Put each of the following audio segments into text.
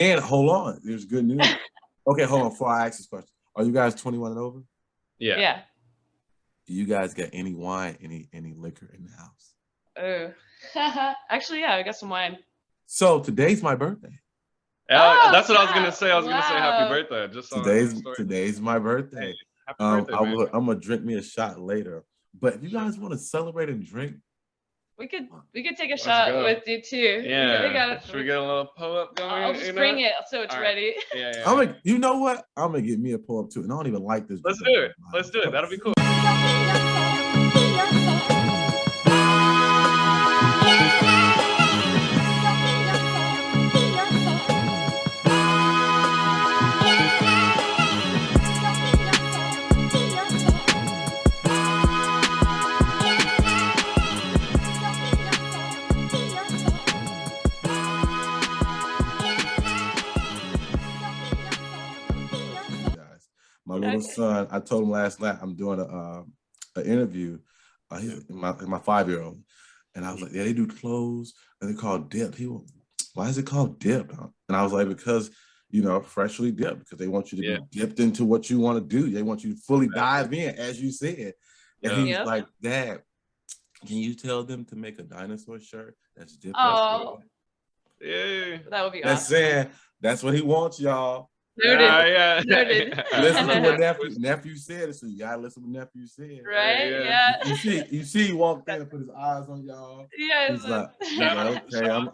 And hold on, there's good news. Okay, hold on. Before I ask this question, are you guys 21 and over? Yeah. Do you guys got any wine, any liquor in the house? Oh, actually, yeah, I got some wine. So today's my birthday. That's what I was gonna say. I was gonna say happy birthday. Just on the story. Today's my birthday. Hey, happy birthday, man. I'm gonna drink me a shot later. But if you guys want to celebrate and drink, we could take a shot with you too. Yeah. Should we get a little pull-up going? I'll just bring it so it's ready. Yeah. You know what? I'm gonna get me a pull-up too, and I don't even like this. Let's do it. That'll be cool. My little son, I told him last night I'm doing an interview. My 5-year-old, and I was like, yeah, they do clothes and they call dip. Why is it called dip? And I was like, because freshly dipped, because they want you to be dipped into what you want to do. They want you to fully dive in, as you said. And he was like, Dad, can you tell them to make a dinosaur shirt that's dipped? Oh, yeah, that would be awesome. Saying that's what he wants, y'all. Noted. Listen to what nephew said, so you gotta listen to what nephew said. Right? Yeah. You see, he walked in and put his eyes on y'all. Yeah. He's like,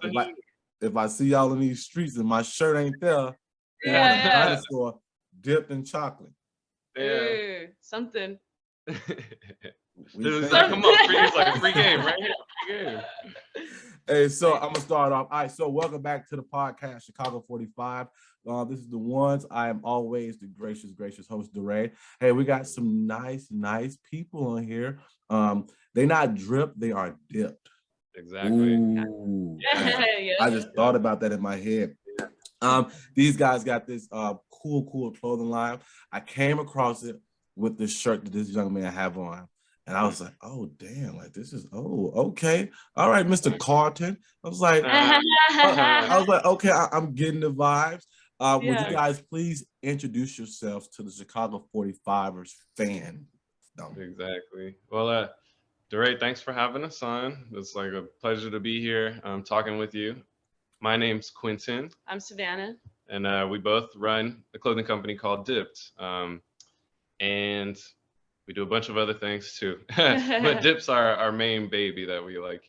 okay, if I see y'all in these streets and my shirt ain't there, dinosaur dipped in chocolate. Ooh, something. Come on, it's like a free game, right here. Hey, so I'm gonna start off. All right, so welcome back to the podcast, Chicago 45. This is the ones. I am always the gracious host, DeRay. Hey, we got some nice people on here. They're not dripped, they are dipped. Exactly. Ooh, I just thought about that in my head. These guys got this cool clothing line. I came across it with the shirt that this young man have on. And I was like, oh, damn, like this is, okay. All right, Mr. Carlton. I was like, okay, I'm getting the vibes. Would you guys please introduce yourselves to the Chicago 45ers fan? Exactly. Well, DeRay, thanks for having us on. It's like a pleasure to be here talking with you. My name's Quintin. I'm Cevana. And we both run a clothing company called Dipped. And we do a bunch of other things too. But Dip's our main baby that we are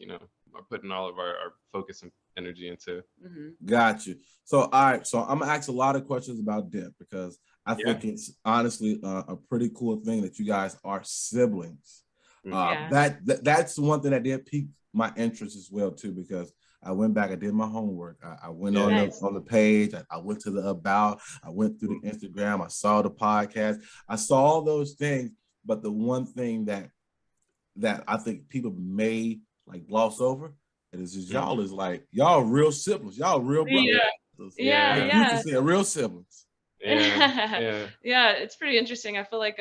putting all of our focus and energy into. Mm-hmm. Got you. So, all right. So I'm gonna ask a lot of questions about Dip because I think it's honestly a pretty cool thing that you guys are siblings. That's one thing that did pique my interest as well too, because I went back, I did my homework. I went on the page. I went to the about. I went through the Instagram. I saw the podcast. I saw all those things. But the one thing that I think people may gloss over is y'all is y'all real siblings. Y'all real brothers. Yeah. You can say real siblings. Yeah, it's pretty interesting. I feel like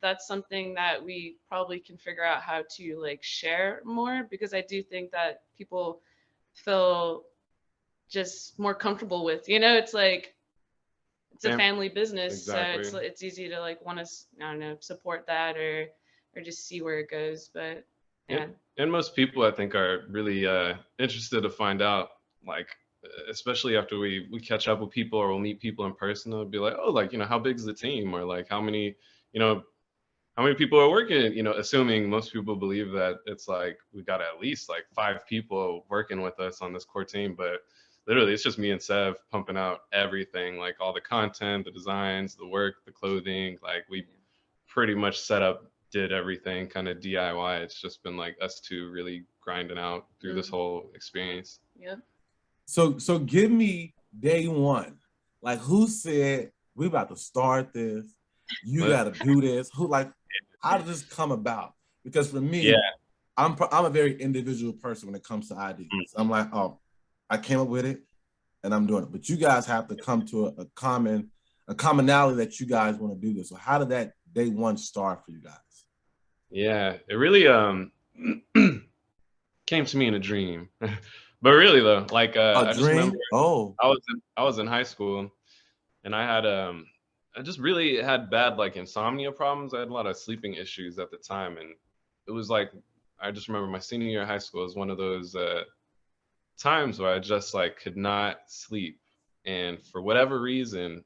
that's something that we probably can figure out how to share more, because I do think that people feel just more comfortable with, it's it's a family business. Exactly. So it's easy to want to support that or just see where it goes. But and most people I think are really interested to find out, especially after we catch up with people or we'll meet people in person, they'll be like, oh, how big is the team, or how many people are working, assuming most people believe that it's we got at least 5 people working with us on this core team, but literally it's just me and Sev pumping out everything, all the content, the designs, the work, the clothing. We pretty much did everything kind of DIY. It's just been us two really grinding out through this whole experience. Yeah. So give me day one. Who said we about to start this? You got to do this. How did this come about? Because for me, I'm a very individual person when it comes to ideas. I'm like, oh, I came up with it and I'm doing it. But you guys have to come to a commonality that you guys want to do this. So how did that day one start for you guys? Yeah, it really came to me in a dream. But really though, like A I just remember dream? Oh. I was in high school, and I just really had bad like insomnia problems. I had a lot of sleeping issues at the time, and it was like I just remember my senior year of high school was one of those times where I just like could not sleep, and for whatever reason,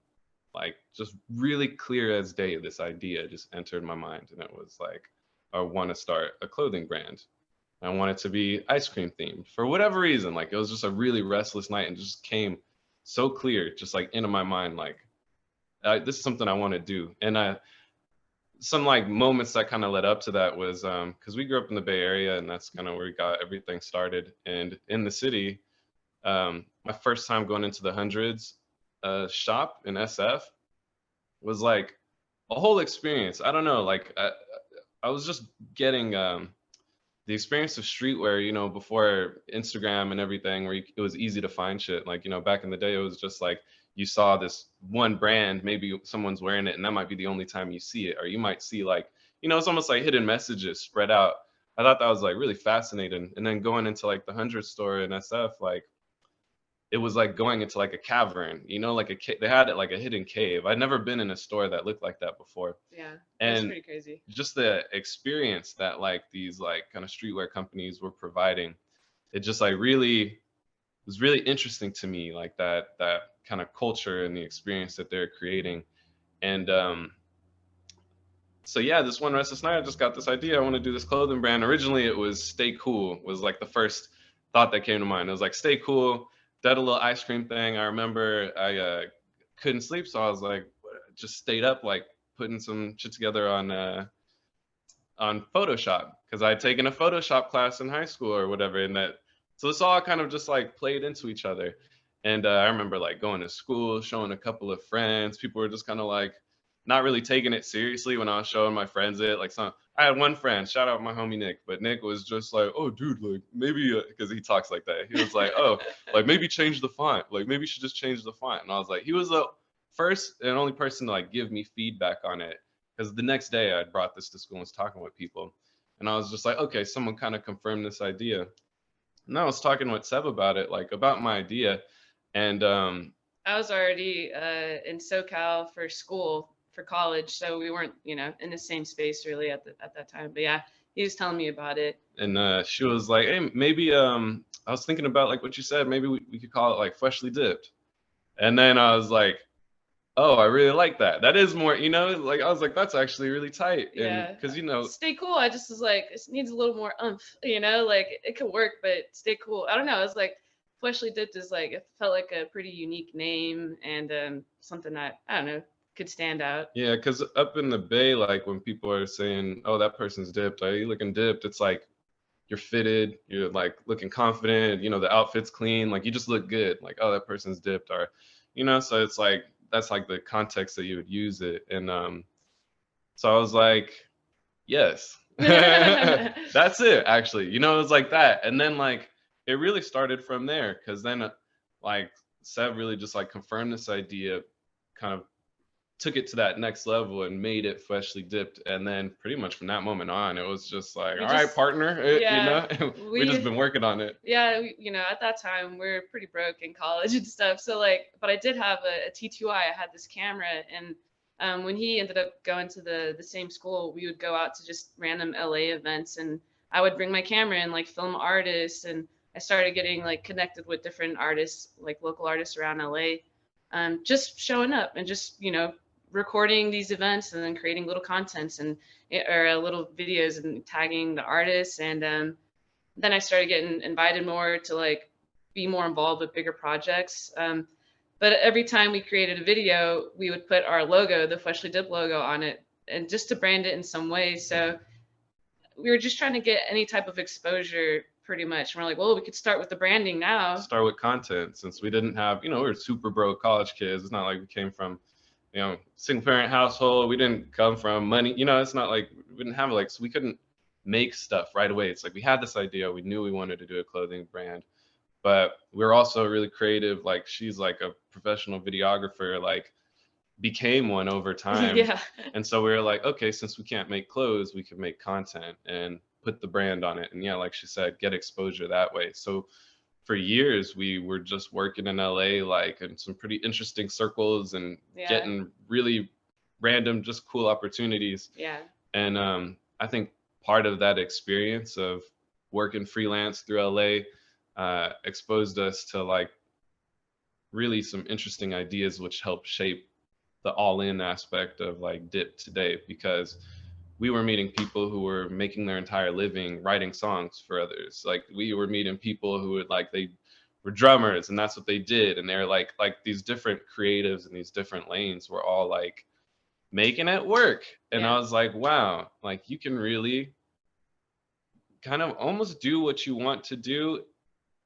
like just really clear as day, this idea just entered my mind, and it was like I want to start a clothing brand. I want it to be ice cream themed for whatever reason. Like it was just a really restless night, and just came so clear, just like into my mind, like this is something I want to do. And some like moments that kind of led up to that was because we grew up in the Bay Area, and that's kind of where we got everything started. And in the city, my first time going into the hundreds shop in SF was like a whole experience. I don't know, like I was just getting the experience of streetwear, you know, before Instagram and everything, where it was easy to find shit. Like, you know, back in the day, it was just like you saw this one brand, maybe someone's wearing it, and that might be the only time you see it. Or you might see like, you know, it's almost like hidden messages spread out. I thought that was like really fascinating. And then going into like the 100 store in SF, like it was like going into like a cavern, you know, like they had it like a hidden cave. I'd never been in a store that looked like that before. Yeah, that's pretty crazy. Just the experience that like these like kind of streetwear companies were providing, it just like really was really interesting to me, like that kind of culture and the experience that they're creating. And so yeah, this one restless night, I just got this idea. I want to do this clothing brand. Originally, it was Stay Cool was like the first thought that came to mind. It was like Stay Cool, did a little ice cream thing. I remember I couldn't sleep, so I was like, just stayed up like putting some shit together on Photoshop, because I had taken a Photoshop class in high school or whatever, and that so this all kind of just like played into each other. And I remember like going to school, showing a couple of friends. People were just kind of like not really taking it seriously when I was showing my friends it. Like I had one friend, shout out my homie Nick, but Nick was just like, "Oh, dude, like maybe," because he talks like that. He was like, "Oh, like maybe change the font. Like maybe you should just change the font." And I was like, he was the first and only person to like give me feedback on it, because the next day I brought this to school and was talking with people, and I was just like, okay, someone kind of confirmed this idea. And I was talking with Seb about it, like about my idea, and I was already in SoCal for school for college, so we weren't, you know, in the same space really at that time. But yeah, he was telling me about it. And she was like, "Hey, maybe I was thinking about like what you said. Maybe we could call it like freshly dipped." And then I was like, "Oh, I really like that. That is more, you know, like I was like, that's actually really tight." Yeah. Because you know, Stay Cool. I just was like, it needs a little more oomph, you know, like it could work, but Stay Cool. I don't know. It's like Fleshly Dipped is like, it felt like a pretty unique name, and something that I don't know could stand out. Yeah, because up in the Bay, like when people are saying, "Oh, that person's dipped," are you looking dipped? It's like you're fitted, you're like looking confident, you know, the outfit's clean, like you just look good. Like, oh, that person's dipped, or you know, so it's like that's like the context that you would use it. And so I was like, yes. That's it, actually. You know, it was like that. And then like it really started from there, because then like Seb really just like confirmed this idea, kind of took it to that next level and made it freshly dipped. And then pretty much from that moment on, it was just like, all right, partner, yeah, you know, we just been working on it. Yeah, you know, at that time we were pretty broke in college and stuff. So like, but I did have a T2i. I had this camera, and when he ended up going to the same school, we would go out to just random LA events, and I would bring my camera and like film artists, and I started getting like connected with different artists, like local artists around LA, just showing up and just, you know, recording these events and then creating little contents and or little videos and tagging the artists. And then I started getting invited more to like be more involved with bigger projects. But every time we created a video, we would put our logo, the Freshly Dipped logo, on it, and just to brand it in some way. So we were just trying to get any type of exposure pretty much. And we're like, well, we could start with the branding now. Start with content, since we didn't have, you know, we were super broke college kids. It's not like we came from, you know, single parent household. We didn't come from money, you know, it's not like we didn't have like, so we couldn't make stuff right away. It's like we had this idea, we knew we wanted to do a clothing brand, but we're also really creative. Like she's like a professional videographer, like became one over time. Yeah. And so we were like, okay, since we can't make clothes, we can make content and put the brand on it. And yeah, like she said, get exposure that way. So for years we were just working in LA, like in some pretty interesting circles and getting really random, just cool opportunities. Yeah. And I think part of that experience of working freelance through LA exposed us to like really some interesting ideas, which helped shape the all-in aspect of like Dip today, because we were meeting people who were making their entire living writing songs for others. Like we were meeting people who would like, they were drummers and that's what they did. And they're like these different creatives in these different lanes were all like making it work. And I was like, wow, like you can really kind of almost do what you want to do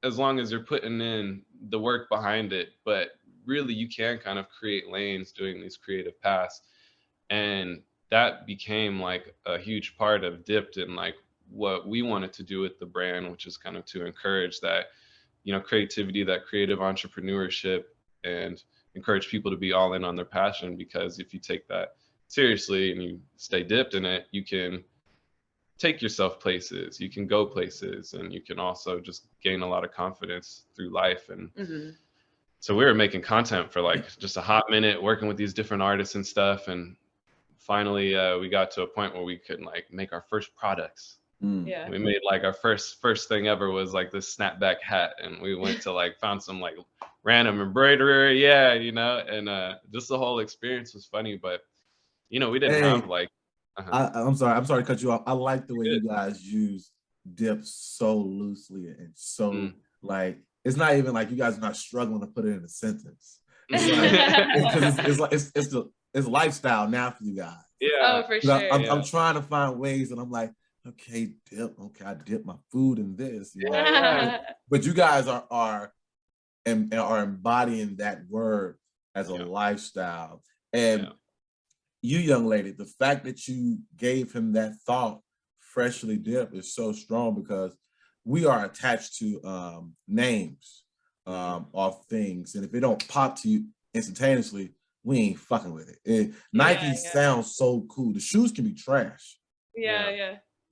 as long as you're putting in the work behind it. But really you can kind of create lanes doing these creative paths. And that became like a huge part of Dipped and like what we wanted to do with the brand, which is kind of to encourage that, you know, creativity, that creative entrepreneurship, and encourage people to be all in on their passion. Because if you take that seriously and you stay dipped in it, you can take yourself places, you can go places, and you can also just gain a lot of confidence through life. And so we were making content for like just a hot minute, working with these different artists and stuff. And finally we got to a point where we could like make our first products. Yeah. We made like our first thing ever was like this snapback hat, and we went to like found some like random embroidery, you know, and just the whole experience was funny. But you know, we didn't have like I'm sorry to cut you off. I like the way you guys use Dip so loosely and so like it's not even like you guys are not struggling to put it in a sentence. It's like it's lifestyle now for you guys. Oh, for sure. I'm trying to find ways, and I'm like, okay, dip. Okay, I dip my food in this. You know? But you guys are embodying that word as a lifestyle. And you, young lady, the fact that you gave him that thought, freshly dipped, is so strong, because we are attached to names of things, and if it don't pop to you instantaneously, we ain't fucking with it. Nike sounds so cool. The shoes can be trash.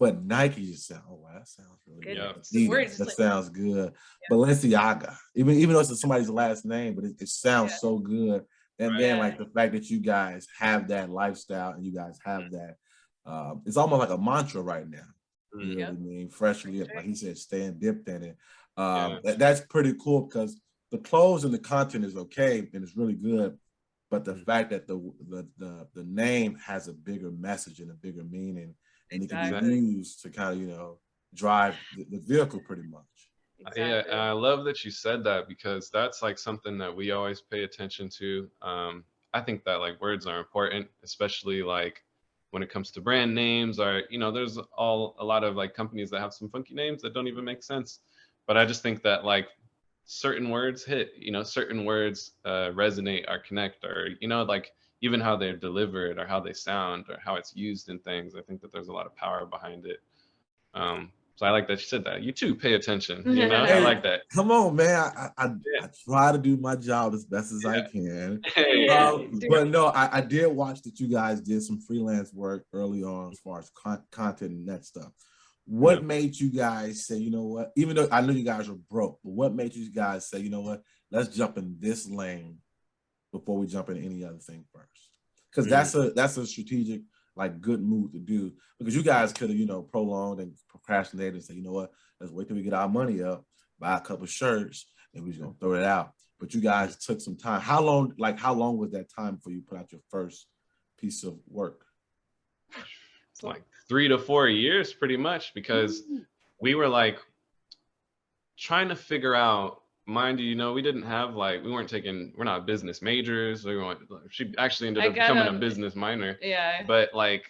But Nike just sounds, oh wow, that sounds really good. That sounds good. Balenciaga, even though it's somebody's last name, but it sounds so good. And then like the fact that you guys have that lifestyle and you guys have that, it's almost like a mantra right now. You know what I mean? Freshly, like he said, staying dipped in it. That's pretty cool, because the clothes and the content is okay and it's really good. But the fact that the name has a bigger message and a bigger meaning, and it can be used to kind of, you know, drive the vehicle pretty much. Yeah, and I love that you said that, because that's like something that we always pay attention to. I think that like words are important, especially like when it comes to brand names, or, you know, there's a lot of like companies that have some funky names that don't even make sense. But I just think that like certain words hit, you know, certain words resonate or connect, or, you know, like even how they're delivered or how they sound or how it's used in things. I think that there's a lot of power behind it. So I like that you said that. You too pay attention, you know. I like that. Come on, man. I try to do my job as best as I can. But no, I did watch that you guys did some freelance work early on as far as content and that stuff. What made you guys say, you know what, even though I know you guys are broke, but what made you guys say, you know what, let's jump in this lane before we jump into any other thing first? Because that's a strategic, like, good move to do, because you guys could have, you know, prolonged and procrastinated and say, you know what, let's wait till we get our money up, buy a couple shirts, and we're just gonna throw it out. But you guys took some time. How long was that time before you put out your first piece of work? It's like 3 to 4 years pretty much, because we were like trying to figure out, mind you, you know, we didn't have like, we're not business majors. She actually ended up becoming a business minor. But like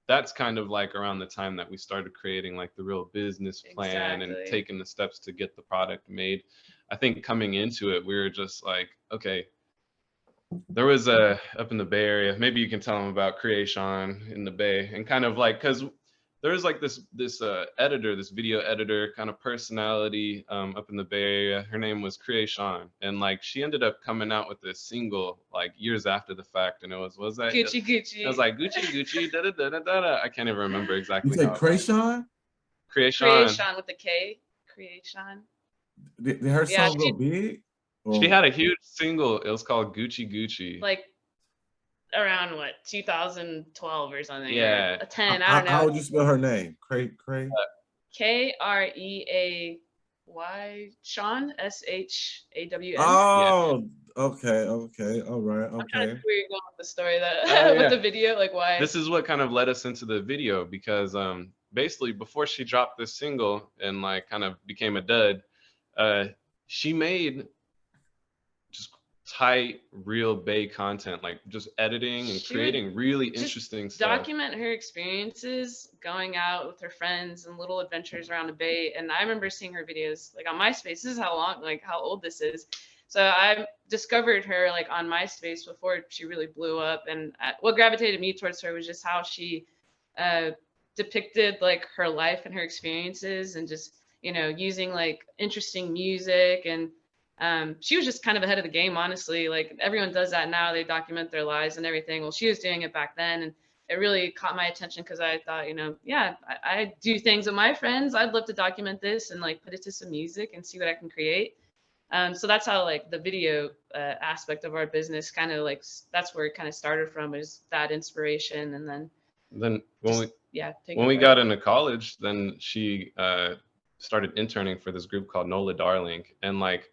that's kind of like around the time that we started creating like the real business plan and taking the steps to get the product made. I think coming into it, we were just like, okay, there was up in the Bay Area, maybe you can tell them about Creation in the Bay, and kind of like, because there's like this editor, this video editor kind of personality up in the Bay Area. Her name was Creation, and like she ended up coming out with this single like years after the fact, and it was that Gucci Gucci. It was like Gucci Gucci da da da da da. I can't even remember exactly. You said Creation? Creation with the K. Creation. Did her song go big? She had a huge single. It was called Gucci Gucci. Like around what, 2012 or something? Yeah. Or 10. I don't know. How would you spell her name? Cray. Kreay. Sean, SHAWN. Oh, okay, all right, okay. I'm trying to see where you're going with the story that with the video, like why. This is what kind of led us into the video because basically before she dropped this single and like kind of became a dud, she made just tight, real Bay content, like just editing and creating really interesting stuff. Document her experiences going out with her friends and little adventures around the Bay. And I remember seeing her videos like on MySpace. This is how old this is. So I discovered her like on MySpace before she really blew up. And what gravitated me towards her was just how she depicted like her life and her experiences, and just, you know, using like interesting music. And she was just kind of ahead of the game, honestly. Like everyone does that now, they document their lives and everything. Well, she was doing it back then, and it really caught my attention because I thought, you know, yeah, I do things with my friends. I'd love to document this and like put it to some music and see what I can create. So that's how like the video aspect of our business kind of like, that's where it kind of started from, is that inspiration. And then when we got into college, then she started interning for this group called Nola Darling. And like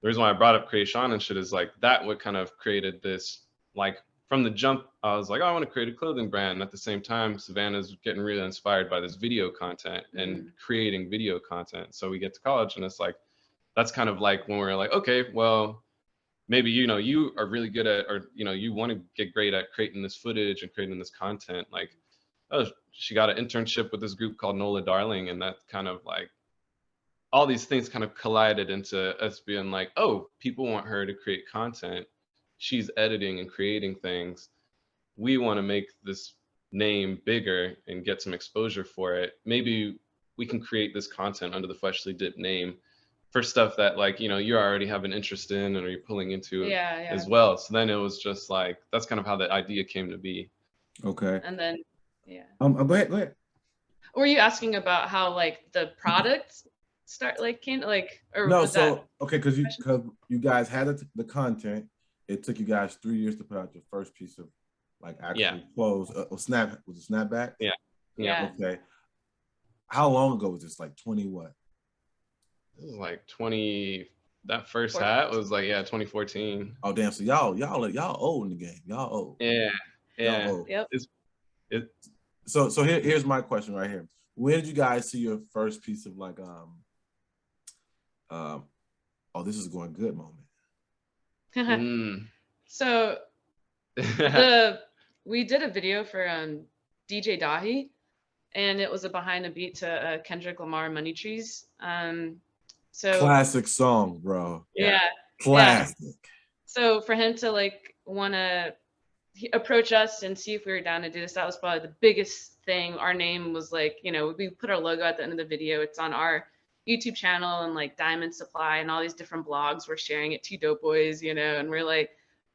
the reason why I brought up creation and shit is like that what kind of created this, like from the jump, I was like, oh, I want to create a clothing brand. And at the same time, Cevana's getting really inspired by this video content and creating video content. So we get to college and it's like, that's kind of like when we're like, okay, well, maybe, you know, you are really good at, or, you know, you want to get great at creating this footage and creating this content. Like, oh, she got an internship with this group called Nola Darling. And that kind of like, all these things kind of collided into us being like, oh, people want her to create content. She's editing and creating things. We want to make this name bigger and get some exposure for it. Maybe we can create this content under the Freshly Dipped name for stuff that, like, you know, you already have an interest in and are you pulling into as well. So then it was just like, that's kind of how the idea came to be. Okay. And then, go ahead. Were you asking about how like the product came like, or no? So okay, because you guys had the content. It took you guys 3 years to put out your first piece of like actual clothes. Was it snapback? Yeah. Okay. How long ago was this? Like 20 what? It was like 20. That first hat was like 2014. Oh damn! So y'all old in the game. Y'all old. Yeah. Y'all old. Yep. So here's my question right here. When did you guys see your first piece of like oh, this is going good moment? So we did a video for DJ Dahi, and it was a behind the beat to Kendrick Lamar Money Trees. So classic song, bro. Yeah. Classic. Yeah. So for him to like want to approach us and see if we were down to do this, that was probably the biggest thing. Our name was like, you know, we put our logo at the end of the video. It's on our YouTube channel, and like Diamond Supply and all these different blogs were sharing it, Two Dope Boys, you know, and we're like,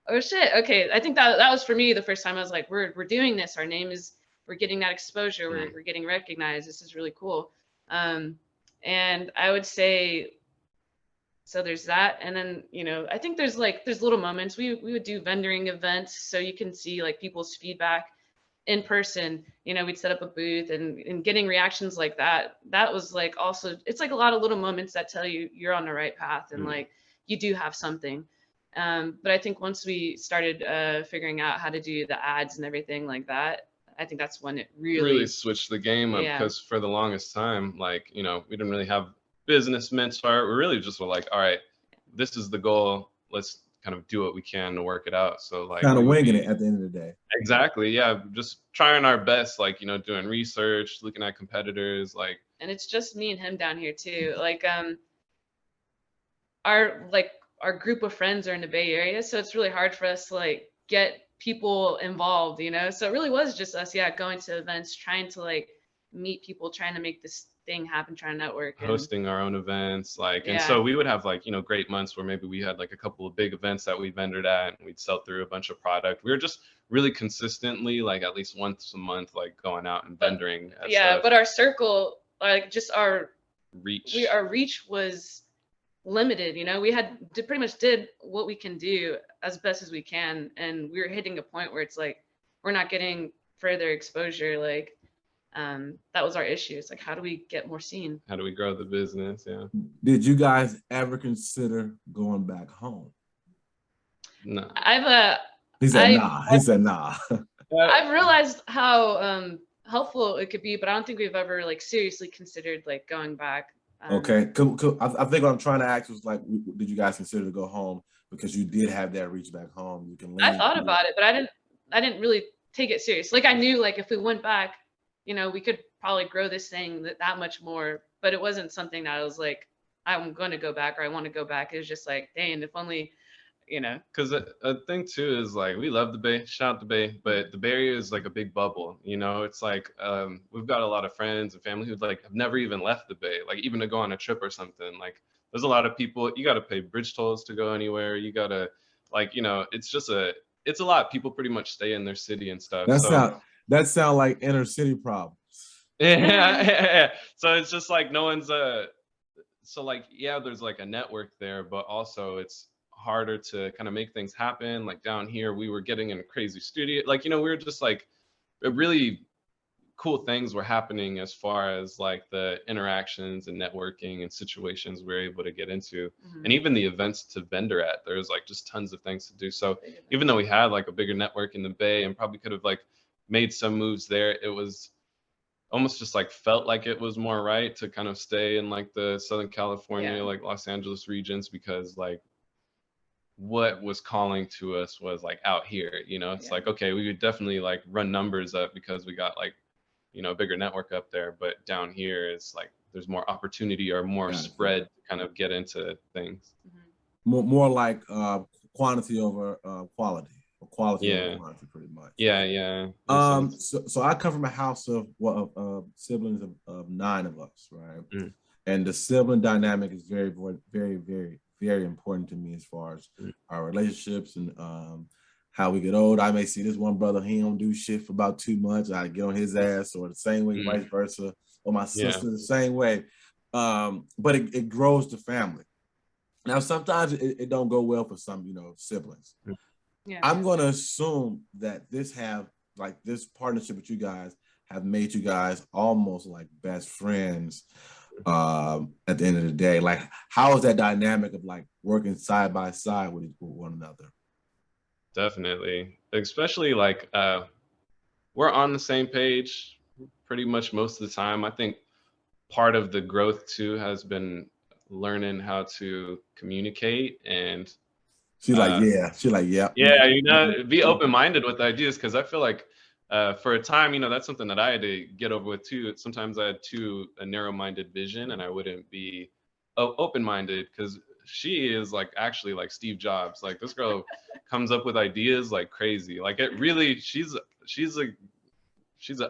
oh shit, okay. I think that was for me the first time I was like, we're doing this. Our name is, we're getting that exposure. We're getting recognized. This is really cool. And I would say, so there's that. And then, you know, I think there's little moments. We would do vendoring events, so you can see like people's feedback in person. You know, we'd set up a booth, and getting reactions like that was like, also, it's like a lot of little moments that tell you you're on the right path, and like you do have something. But I think once we started figuring out how to do the ads and everything like that, I think that's when it really switched the game up, because for the longest time, like, you know, we didn't really have business mentor. We really just were like, all right, this is the goal. Let's kind of do what we can to work it out. So like kind of winging it at the end of the day. Exactly. Yeah. Just trying our best, like, you know, doing research, looking at competitors, like. And it's just me and him down here too. Like, our group of friends are in the Bay Area, so it's really hard for us to like get people involved, you know? So it really was just us, going to events, trying to like meet people, trying to make this thing happen, trying to network. Hosting our own events, like, and so we would have like, you know, great months where maybe we had like a couple of big events that we vendored at, and we'd sell through a bunch of product. We were just really consistently, like at least once a month, like going out and vendoring. But our circle, like just our reach. Our reach was limited, you know. We pretty much did what we can do as best as we can, and we were hitting a point where it's like we're not getting further exposure. Like that was our issue. It's like, how do we get more seen? How do we grow the business? Yeah. Did you guys ever consider going back home? No. He said nah. He said nah. I've realized how helpful it could be, but I don't think we've ever like seriously considered like going back. Okay, cool. I think what I'm trying to ask was like, did you guys consider to go home because you did have that reach back home? You can. I thought about it, but I didn't really take it serious. Like I knew like if we went back, you know, we could probably grow this thing that much more. But it wasn't something that I was like, I'm going to go back or I want to go back. It was just like, dang, if only. You know, because a thing too is like we love the Bay, shout out the Bay, but the Bay Area is like a big bubble. You know, it's like we've got a lot of friends and family who like have never even left the Bay, like even to go on a trip or something. Like there's a lot of people, you got to pay bridge tolls to go anywhere. You got to like, you know, it's a lot. People pretty much stay in their city and stuff. That sound like inner city problems. Yeah. So it's just like no one's so like yeah, there's like a network there, but also it's harder to kind of make things happen. Like down here, we were getting in a crazy studio. Like, you know, we were just like really cool things were happening as far as like the interactions and networking and situations we were able to get into. And even the events to vendor at, there's like just tons of things to do. So even though we had like a bigger network in the Bay and probably could have like made some moves there, it was almost just like felt like it was more right to kind of stay in like the Southern California, like Los Angeles regions, because like what was calling to us was like out here, you know. It's like, okay, we would definitely like run numbers up because we got like, you know, a bigger network up there, but down here it's like there's more opportunity or more spread to kind of get into things. More like quantity over quality, or quality over quantity, pretty much. Yeah. So I come from a house of siblings of 9 of us, right? And the sibling dynamic is very, very, very, very important to me as far as our relationships and how we get old. I may see this one brother, he don't do shit for about 2 months. I get on his ass, or the same way, vice versa, or my sister the same way. But it grows the family. Now, sometimes it don't go well for some, you know, siblings. I'm going to assume that this partnership with you guys have made you guys almost like best friends. At the end of the day, like how is that dynamic of like working side by side with one another? Definitely, especially like we're on the same page pretty much most of the time. I think part of the growth too has been learning how to communicate, and she's like yeah, you know, be open-minded with ideas, because I feel like for a time, you know, that's something that I had to get over with too. Sometimes I had a narrow-minded vision, and I wouldn't be open-minded, because she is like actually like Steve Jobs. Like this girl comes up with ideas like crazy. Like it really, she's an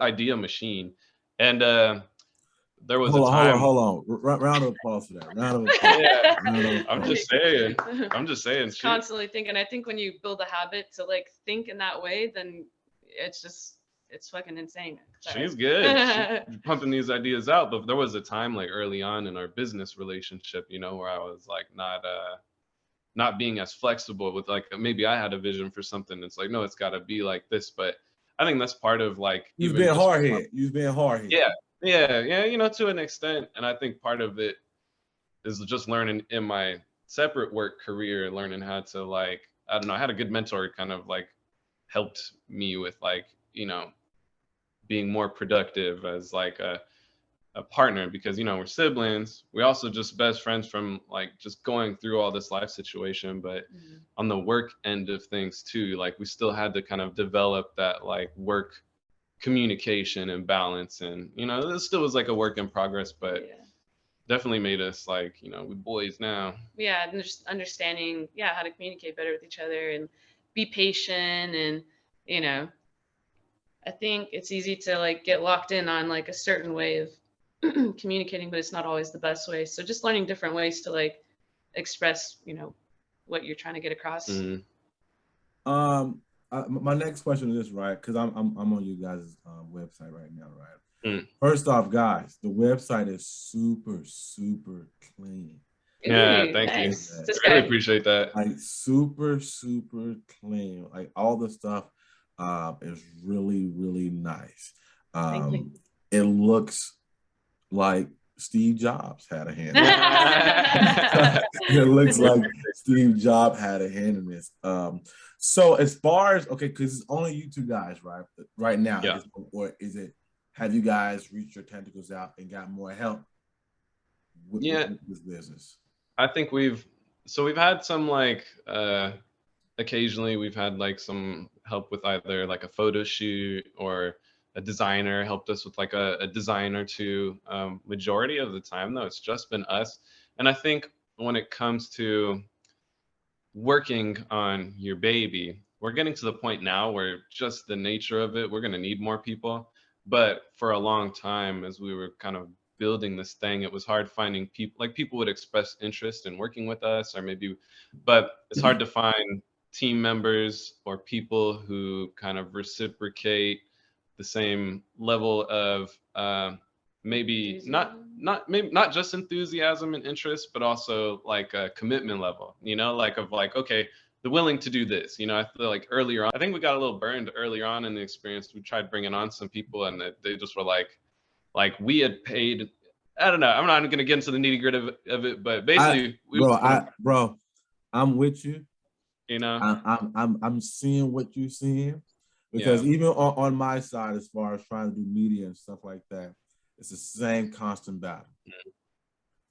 idea machine. And there was a time. Hold on. Round of applause for that. Round of applause. I'm just saying. Constantly thinking. I think when you build a habit to like think in that way, then it's fucking insane. Sorry. She's good. She's pumping these ideas out. But there was a time like early on in our business relationship, you know, where I was like not being as flexible with like, maybe I had a vision for something. It's like, no, it's got to be like this. But I think that's part of like you've been hard hit. You've been hard hit. Yeah, you know, to an extent. And I think part of it is just learning in my separate work career, learning how to like, I don't know, I had a good mentor kind of like helped me with like, you know, being more productive as like a partner, because, you know, we're siblings. We also just best friends from like just going through all this life situation. But on the work end of things too, like we still had to kind of develop that like work communication and balance. And, you know, this still was like a work in progress, but definitely made us like, you know, we boys now. Yeah, and just understanding, how to communicate better with each other and be patient. And, you know, I think it's easy to like get locked in on like a certain way of communicating, but it's not always the best way. So just learning different ways to like express, you know, what you're trying to get across. My next question is this, right? Because I'm on you guys' website right now, right? First off, guys, the website is super, super clean. Yeah, thank you. I really appreciate that. Like super, super clean. Like all the stuff is really, really nice. It looks like Steve Jobs had a hand in it. It looks like Steve Jobs had a hand in this. So as far as, okay, because it's only you two guys, right now, yeah. Or is it, have you guys reached your tentacles out and got more help with this business? I think we've had some like occasionally we've had like some help with either like a photo shoot, or a designer helped us with like a design or two. Majority of the time though, it's just been us. And I think when it comes to working on your baby, we're getting to the point now where just the nature of it, we're going to need more people. But for a long time, as we were kind of building this thing, it was hard finding people. Like people would express interest in working with us, or maybe, but it's hard to find team members or people who kind of reciprocate the same level of maybe not just enthusiasm and interest, but also like a commitment level, like of like, okay, they're willing to do this. I feel like earlier on, I think we got a little burned earlier on in the experience. We tried bringing on some people, and they just were like we had paid. I don't know. I'm not going to get into the nitty gritty of it, but basically, bro, I'm with you. I'm seeing what you're seeing, because even on my side, as far as trying to do media and stuff like that, it's the same constant battle.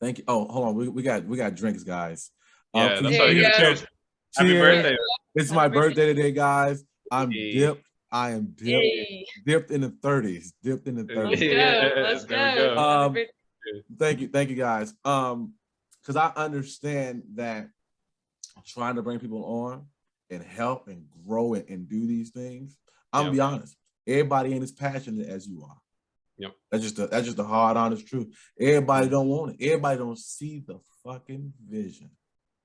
Thank you. Oh, hold on. We got drinks, guys. Yeah, that's how you cheers. Happy birthday. It's my birthday today, guys. I'm dipped. I am dipped. Yay. Dipped in the 30s. Dipped in the 30s. Let's go. Thank you guys. Because I understand that trying to bring people on and help and grow it and do these things. I'm gonna be honest. Everybody ain't as passionate as you are. Yep. That's just the hard, honest truth. Everybody don't want it. Everybody don't see the fucking vision.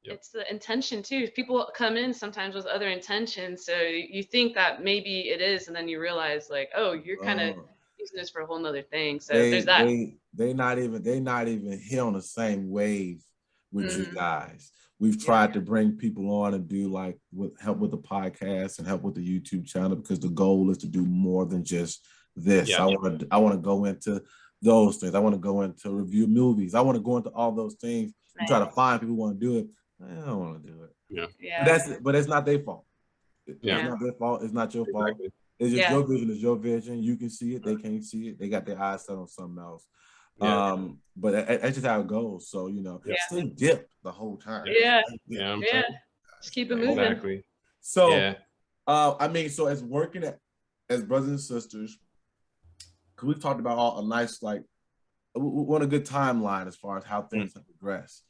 Yep. It's the intention too. People come in sometimes with other intentions, so you think that maybe it is, and then you realize like, oh, you're kind of using this for a whole nother thing. So there's that. They not even here on the same wave with you guys. We've tried to bring people on and do like help with the podcast and help with the YouTube channel, because the goal is to do more than just this. I want to go into those things. I want to go into review movies. I want to go into all those things and try to find people who want to do it. I don't want to do it. Yeah. But it's not their fault. It's not their fault. It's not your fault. It's just your vision. It's your vision. You can see it. They can't see it. They got their eyes set on something else. But that's just how it goes. So stay dipped the whole time. Just keep it moving. Exactly. So I mean, so as working as brothers and sisters, because we've talked about a nice, like, we want a good timeline as far as how things have progressed.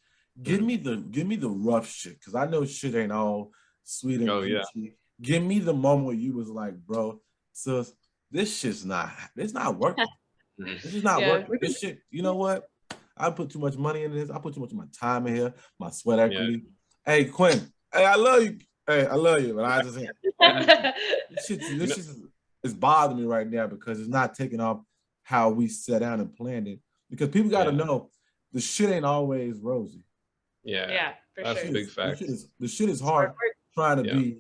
Give me the rough shit, because I know shit ain't all sweet and peachy. Give me the moment where you was like, bro, sis, it's not working. This is not working. This shit, you know what? I put too much money into this. I put too much of my time in here, my sweat equity. Hey, Quinn. Hey, I love you. Hey, I love you. But I just this shit is bothering me right now, because it's not taking off how we set out and planned it. Because people got to know the shit ain't always rosy. Yeah, for that's sure. A big fact. The shit is hard trying to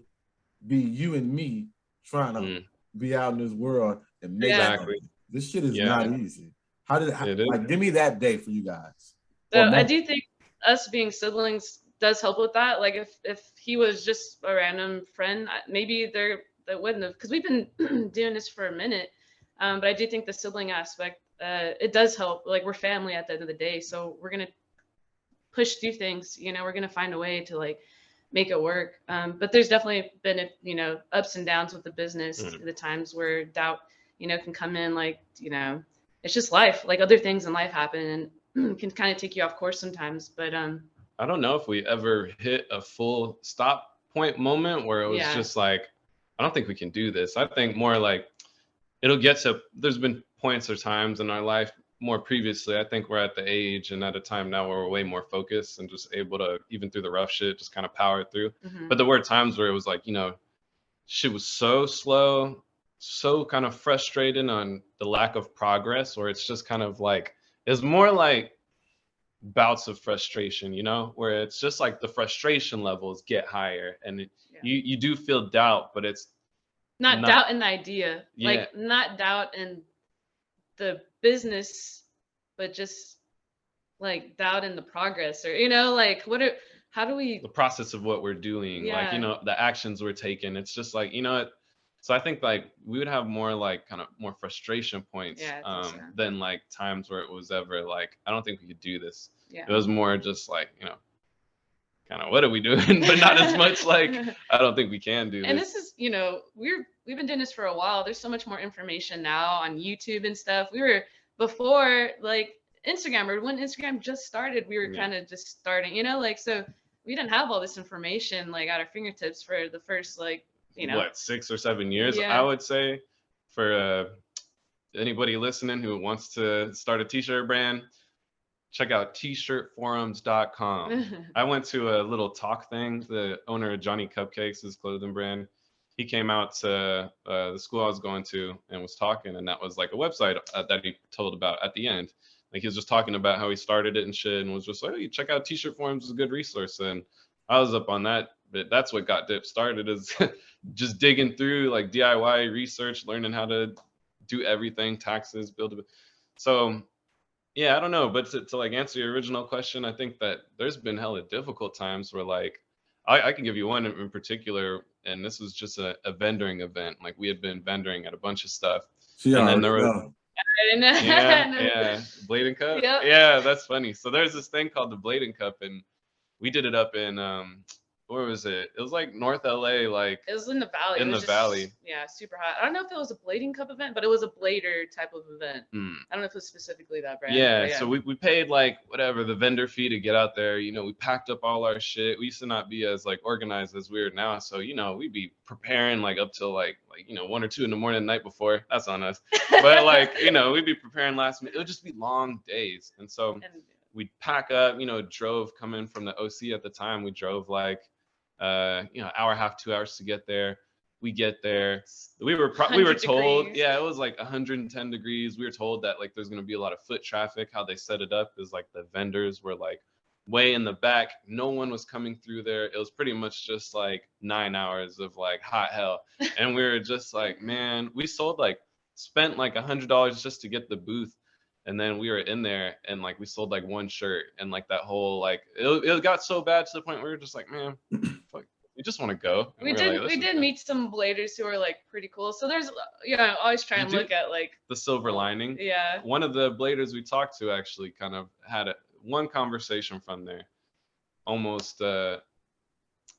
be you and me trying to be out in this world and make exactly. This shit is not easy. Give me that day for you guys. So I do think us being siblings does help with that. Like if he was just a random friend, maybe that wouldn't have, because we've been doing this for a minute. But I do think the sibling aspect, it does help. Like we're family at the end of the day, so we're gonna push through things. We're gonna find a way to like make it work. But there's definitely been ups and downs with the business. The times where doubt can come in, like it's just life. Like other things in life happen and can kind of take you off course sometimes. But I don't know if we ever hit a full stop point moment where it was just like, I don't think we can do this. I think more like it'll get to, there's been points or times in our life more previously, I think we're at the age and at a time now where we're way more focused and just able to, even through the rough shit, just kind of power through. But there were times where it was like, shit was so slow, so kind of frustrating on the lack of progress, where it's just kind of like, it's more like bouts of frustration, you know, where it's just like the frustration levels get higher, and you do feel doubt, but it's not doubt in the idea, yeah. like not doubt in the business, but just like doubt in the progress, or you know, like how do we, the process of what we're doing, like, you know, the actions we're taking. It's just like, you know, so I think like we would have more like kind of more frustration points than like times where it was ever like, I don't think we could do this. It was more just like, you know, kind of what are we doing, but not as much like I don't think we can do this. And this is, you know, we've been doing this for a while. There's so much more information now on YouTube and stuff. We were before like Instagram, or when Instagram just started, we were kind of just starting, you know, like, so we didn't have all this information like at our fingertips for the first, like, you know, what, 6 or 7 years. I would say for anybody listening who wants to start a t-shirt brand, check out tshirtforums.com. I went to a little talk thing. The owner of Johnny Cupcakes, his clothing brand, he came out to the school I was going to and was talking, and that was like a website that he told about at the end. Like he was just talking about how he started it and shit, and was just like, hey, check out T-shirt Forums, is a good resource. And I was up on that, but that's what got Dip started, is just digging through like DIY research, learning how to do everything, taxes, build it. So yeah, I don't know, but to like answer your original question, I think that there's been hella difficult times where like I can give you one in particular, and this was just a vendoring event. Like we had been vendoring at a bunch of stuff, and then there was Blade and Cup. Yep. Yeah, that's funny. So there's this thing called the Blade and Cup, and we did it up in where was it? It was like North LA, like it was in the valley. In the valley. Yeah, super hot. I don't know if it was a Blading Cup event, but it was a blader type of event. I don't know if it was specifically that brand. Yeah, so we paid like whatever the vendor fee to get out there. You know, we packed up all our shit. We used to not be as like organized as we are now. So, you know, we'd be preparing like up till like you know 1 or 2 in the morning the night before. That's on us. But like, you know, we'd be preparing last minute. It would just be long days. And so we'd pack up, you know, drove coming from the OC at the time. We drove like you know, hour, half, 2 hours to get there. We get there. We were told, degrees. Yeah, it was like 110 degrees. We were told that like there's gonna be a lot of foot traffic. How they set it up is like the vendors were like way in the back. No one was coming through there. It was pretty much just like 9 hours of like hot hell. And we were just like, man, we spent like $100 just to get the booth. And then we were in there and like we sold like one shirt, and like that whole like it got so bad to the point where we were just like, man, fuck, we just want to go. And we did meet some bladers who were like pretty cool. So there's, you know, always try and look at like the silver lining. Yeah. One of the bladers we talked to actually kind of had one conversation from there, almost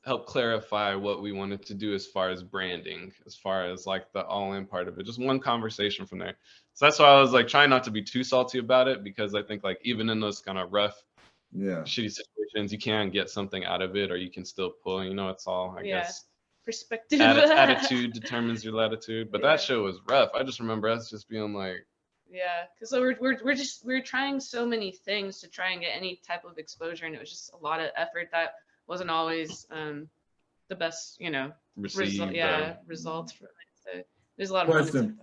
help clarify what we wanted to do as far as branding, as far as like the all-in part of it. Just one conversation from there. So that's why I was like trying not to be too salty about it, because I think like even in those kind of rough, shitty situations, you can get something out of it, or you can still pull. You know, it's all I guess perspective. Attitude determines your latitude. But that show was rough. I just remember us just being like, because we're trying so many things to try and get any type of exposure, and it was just a lot of effort that wasn't always the best, you know, results for it. So there's a lot of question.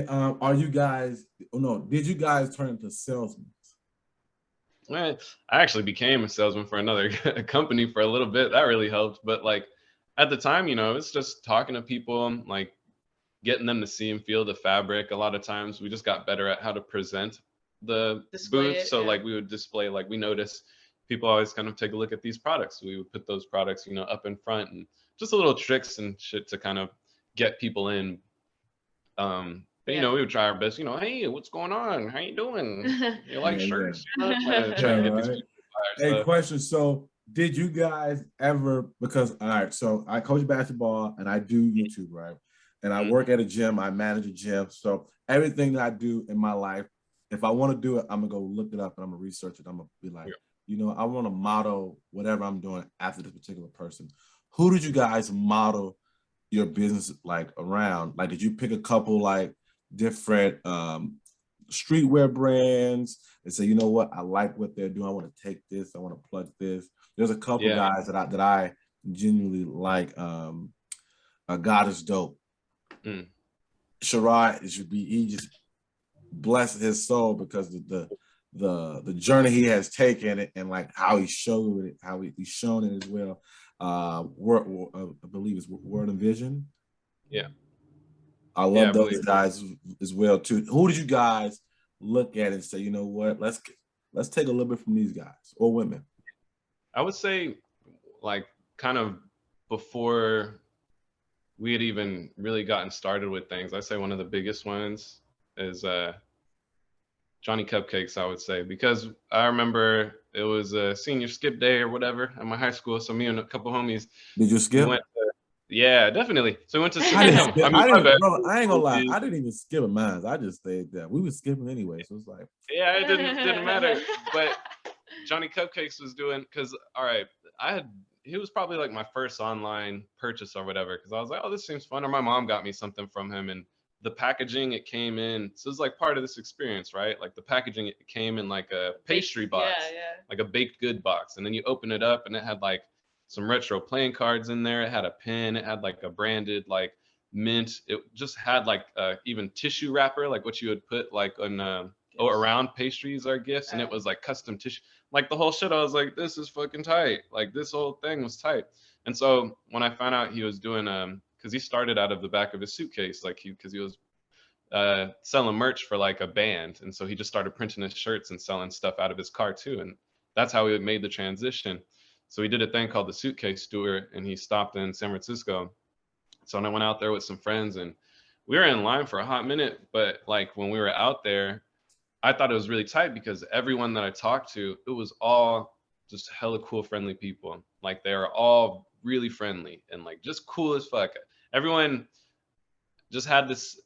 Are you guys? Oh no, did you guys turn into salesmen? Well, I actually became a salesman for another company for a little bit. That really helped. But like at the time, you know, it's just talking to people, like getting them to see and feel the fabric. A lot of times we just got better at how to present the booth. So like we would display, like we noticed people always kind of take a look at these products. We would put those products, you know, up in front, and just a little tricks and shit to kind of get people in. But, you know, we would try our best, you know, hey, what's going on? How you doing? You like shirts? Try and get these people to buy our stuff. Question. So did you guys ever, because, all right, so I coach basketball and I do YouTube, right? And I work at a gym, I manage a gym. So everything that I do in my life, if I want to do it, I'm going to go look it up and I'm going to research it. I'm going to be like, you know, I want to model whatever I'm doing after this particular person. Who did you guys model your business like around? Like, did you pick a couple like different streetwear brands and say, you know what, I like what they're doing, I want to take this, I want to plug this? There's a couple guys that I genuinely like. God is dope. Sherrod, he just bless his soul, because the the journey he has taken it, and like how he showed it, how he's shown it as well. I believe it's Word and Vision. Yeah. I love those guys as well too. Who did you guys look at and say, you know what, let's take a little bit from these guys or women? I would say, like, kind of before we had even really gotten started with things, I'd say one of the biggest ones is Johnny Cupcakes, I would say, because I remember it was a senior skip day or whatever at my high school. So me and a couple homies. Did you skip? Yeah, definitely. So we went to skip. I ain't gonna lie. I didn't even skip mine. I just stayed there. We were skipping anyway, so it's like. Yeah, it didn't matter. But Johnny Cupcakes was doing, because all right, he was probably like my first online purchase or whatever, because I was like, oh, this seems fun. Or my mom got me something from him, and the packaging it came in, so it's like part of this experience, right? Like the packaging, it came in like a pastry box, like a baked good box, and then you open it up and it had like some retro playing cards in there. It had a pen. It had like a branded like mint. It just had like even tissue wrapper, like what you would put like on around pastries or gifts, and it was like custom tissue, like the whole shit. I was like, this is fucking tight. Like this whole thing was tight. And so when I found out he was doing because he started out of the back of his suitcase, like because he was selling merch for like a band, and so he just started printing his shirts and selling stuff out of his car too, and that's how he made the transition. So he did a thing called the Suitcase Tour, and he stopped in San Francisco. So I went out there with some friends, and we were in line for a hot minute. But like when we were out there, I thought it was really tight because everyone that I talked to, it was all just hella cool, friendly people. Like they were all really friendly and like just cool as fuck. Everyone just had this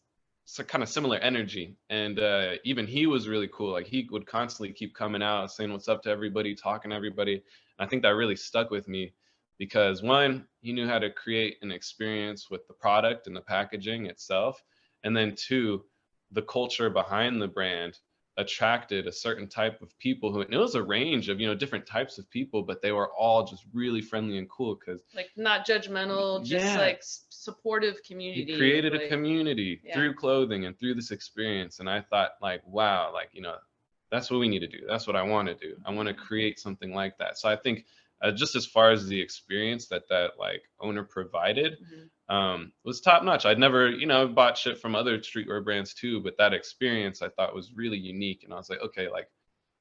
kind of similar energy, and even he was really cool. Like he would constantly keep coming out, saying what's up to everybody, talking to everybody. And I think that really stuck with me because one, he knew how to create an experience with the product and the packaging itself, and then two, the culture behind the brand attracted a certain type of people who, and it was a range of different types of people, but they were all just really friendly and cool because like not judgmental, just like supportive community. He created a community through clothing and through this experience, and I thought like, wow, like that's what we need to do. That's what I want to do. I want to create something like that. So I think just as far as the experience that like owner provided was top notch. I'd never, bought shit from other streetwear brands too, but that experience I thought was really unique. And I was like, okay, like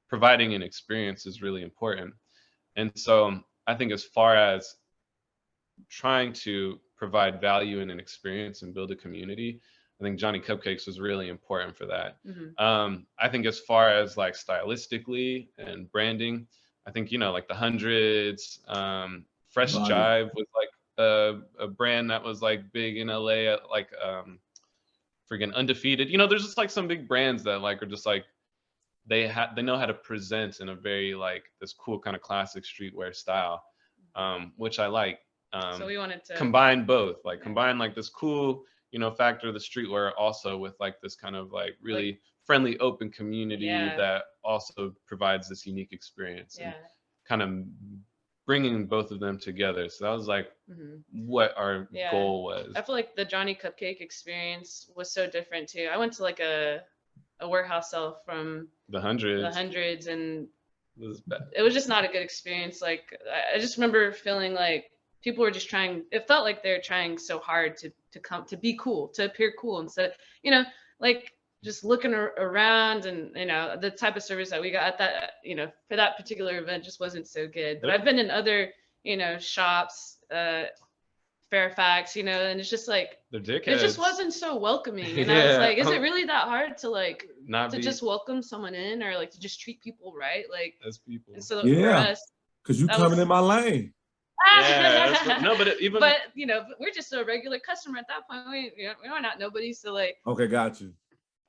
providing an experience is really important. And so I think as far as trying to provide value in an experience and build a community, I think Johnny Cupcakes was really important for that. I think as far as like stylistically and branding, I think, like the Hundreds, Fresh Jive was like a brand that was like big in LA, like freaking Undefeated. There's just like some big brands that like are just like they know how to present in a very like this cool kind of classic streetwear style, which I like. So we wanted to combine both, like combine like this cool factor of the streetwear also with like this kind of like really friendly, open community that also provides this unique experience and kind of bringing both of them together. So that was like what our goal was. I feel like the Johnny Cupcake experience was so different too. I went to like a warehouse sale from the Hundreds, and it was just not a good experience. Like I just remember feeling like people were just trying, it felt like they're trying so hard to be cool, to appear cool, instead of, like just looking around, and the type of service that we got at that, for that particular event just wasn't so good. But I've been in other, shops, Fairfax, and it's just like it just wasn't so welcoming. And I was like, is it really that hard to like just welcome someone in, or like to just treat people right, like as people? And so for us, because you coming in my lane. No, but we're just a regular customer at that point. We're not nobody, so like. Okay, got you.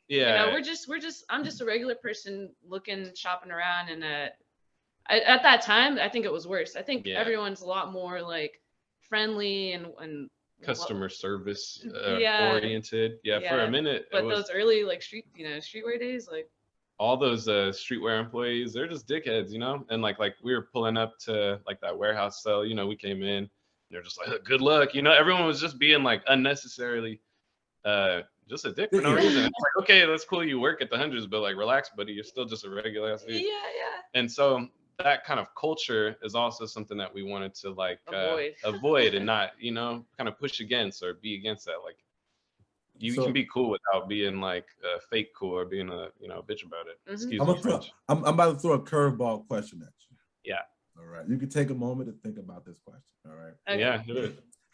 Yeah. I'm just a regular person shopping around, and at that time, I think it was worse. I think everyone's a lot more like friendly and customer service oriented. For a minute. But those early like streetwear days, like. All those streetwear employees, they're just dickheads, and like we were pulling up to like that warehouse sale, we came in, they're just like, good luck, everyone was just being like unnecessarily just a dick for no reason. It's like, okay, that's cool, you work at the hundreds, but like, relax, buddy, you're still just a regular ass dude. And so that kind of culture is also something that we wanted to like avoid and not, you know, kind of push against or be against that. Like, you can be cool without being like fake cool or being a, you know, bitch about it. Excuse me, French. I'm about to throw a curveball question at you. Yeah. All right. You can take a moment to think about this question. All right. Okay. Yeah.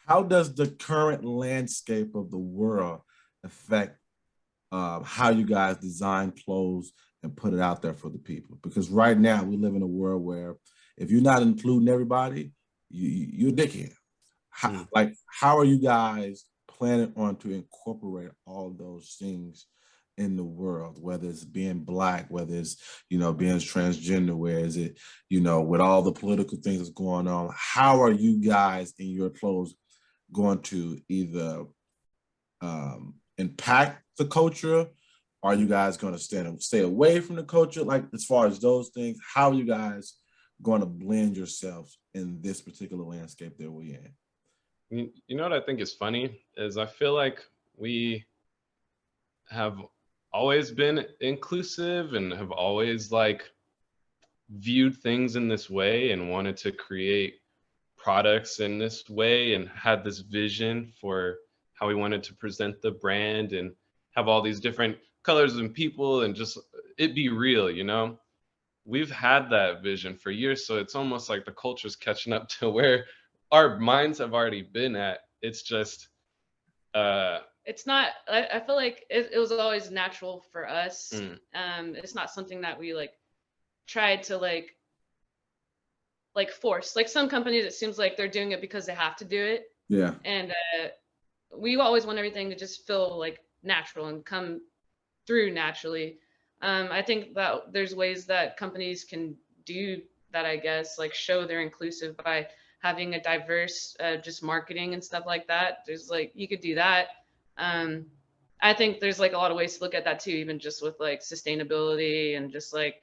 How does the current landscape of the world affect how you guys design clothes and put it out there for the people? Because right now we live in a world where if you're not including everybody, you're a dickhead. How are you guys planning on to incorporate all those things in the world, whether it's being Black, whether it's, you know, being transgender, where is it, you know, with all the political things that's going on? How are you guys in your clothes going to either impact the culture? Are you guys going to stay away from the culture? Like, as far as those things, how are you guys going to blend yourselves in this particular landscape that we're in? You know what I think is funny is I feel like we have always been inclusive and have always like viewed things in this way and wanted to create products in this way and had this vision for how we wanted to present the brand and have all these different colors and people and just it be real, you know? We've had that vision for years, so it's almost like the culture's catching up to where our minds have already been at. It's just it's not, I feel like it was always natural for us. It's not something that we like tried to like force. Like some companies, it seems like they're doing it because they have to do it. Yeah. And we always want everything to just feel like natural and come through naturally. I think that there's ways that companies can do that, I guess, like show they're inclusive by having a diverse just marketing and stuff like that. There's like, you could do that. I think there's like a lot of ways to look at that too, even just with like sustainability and just like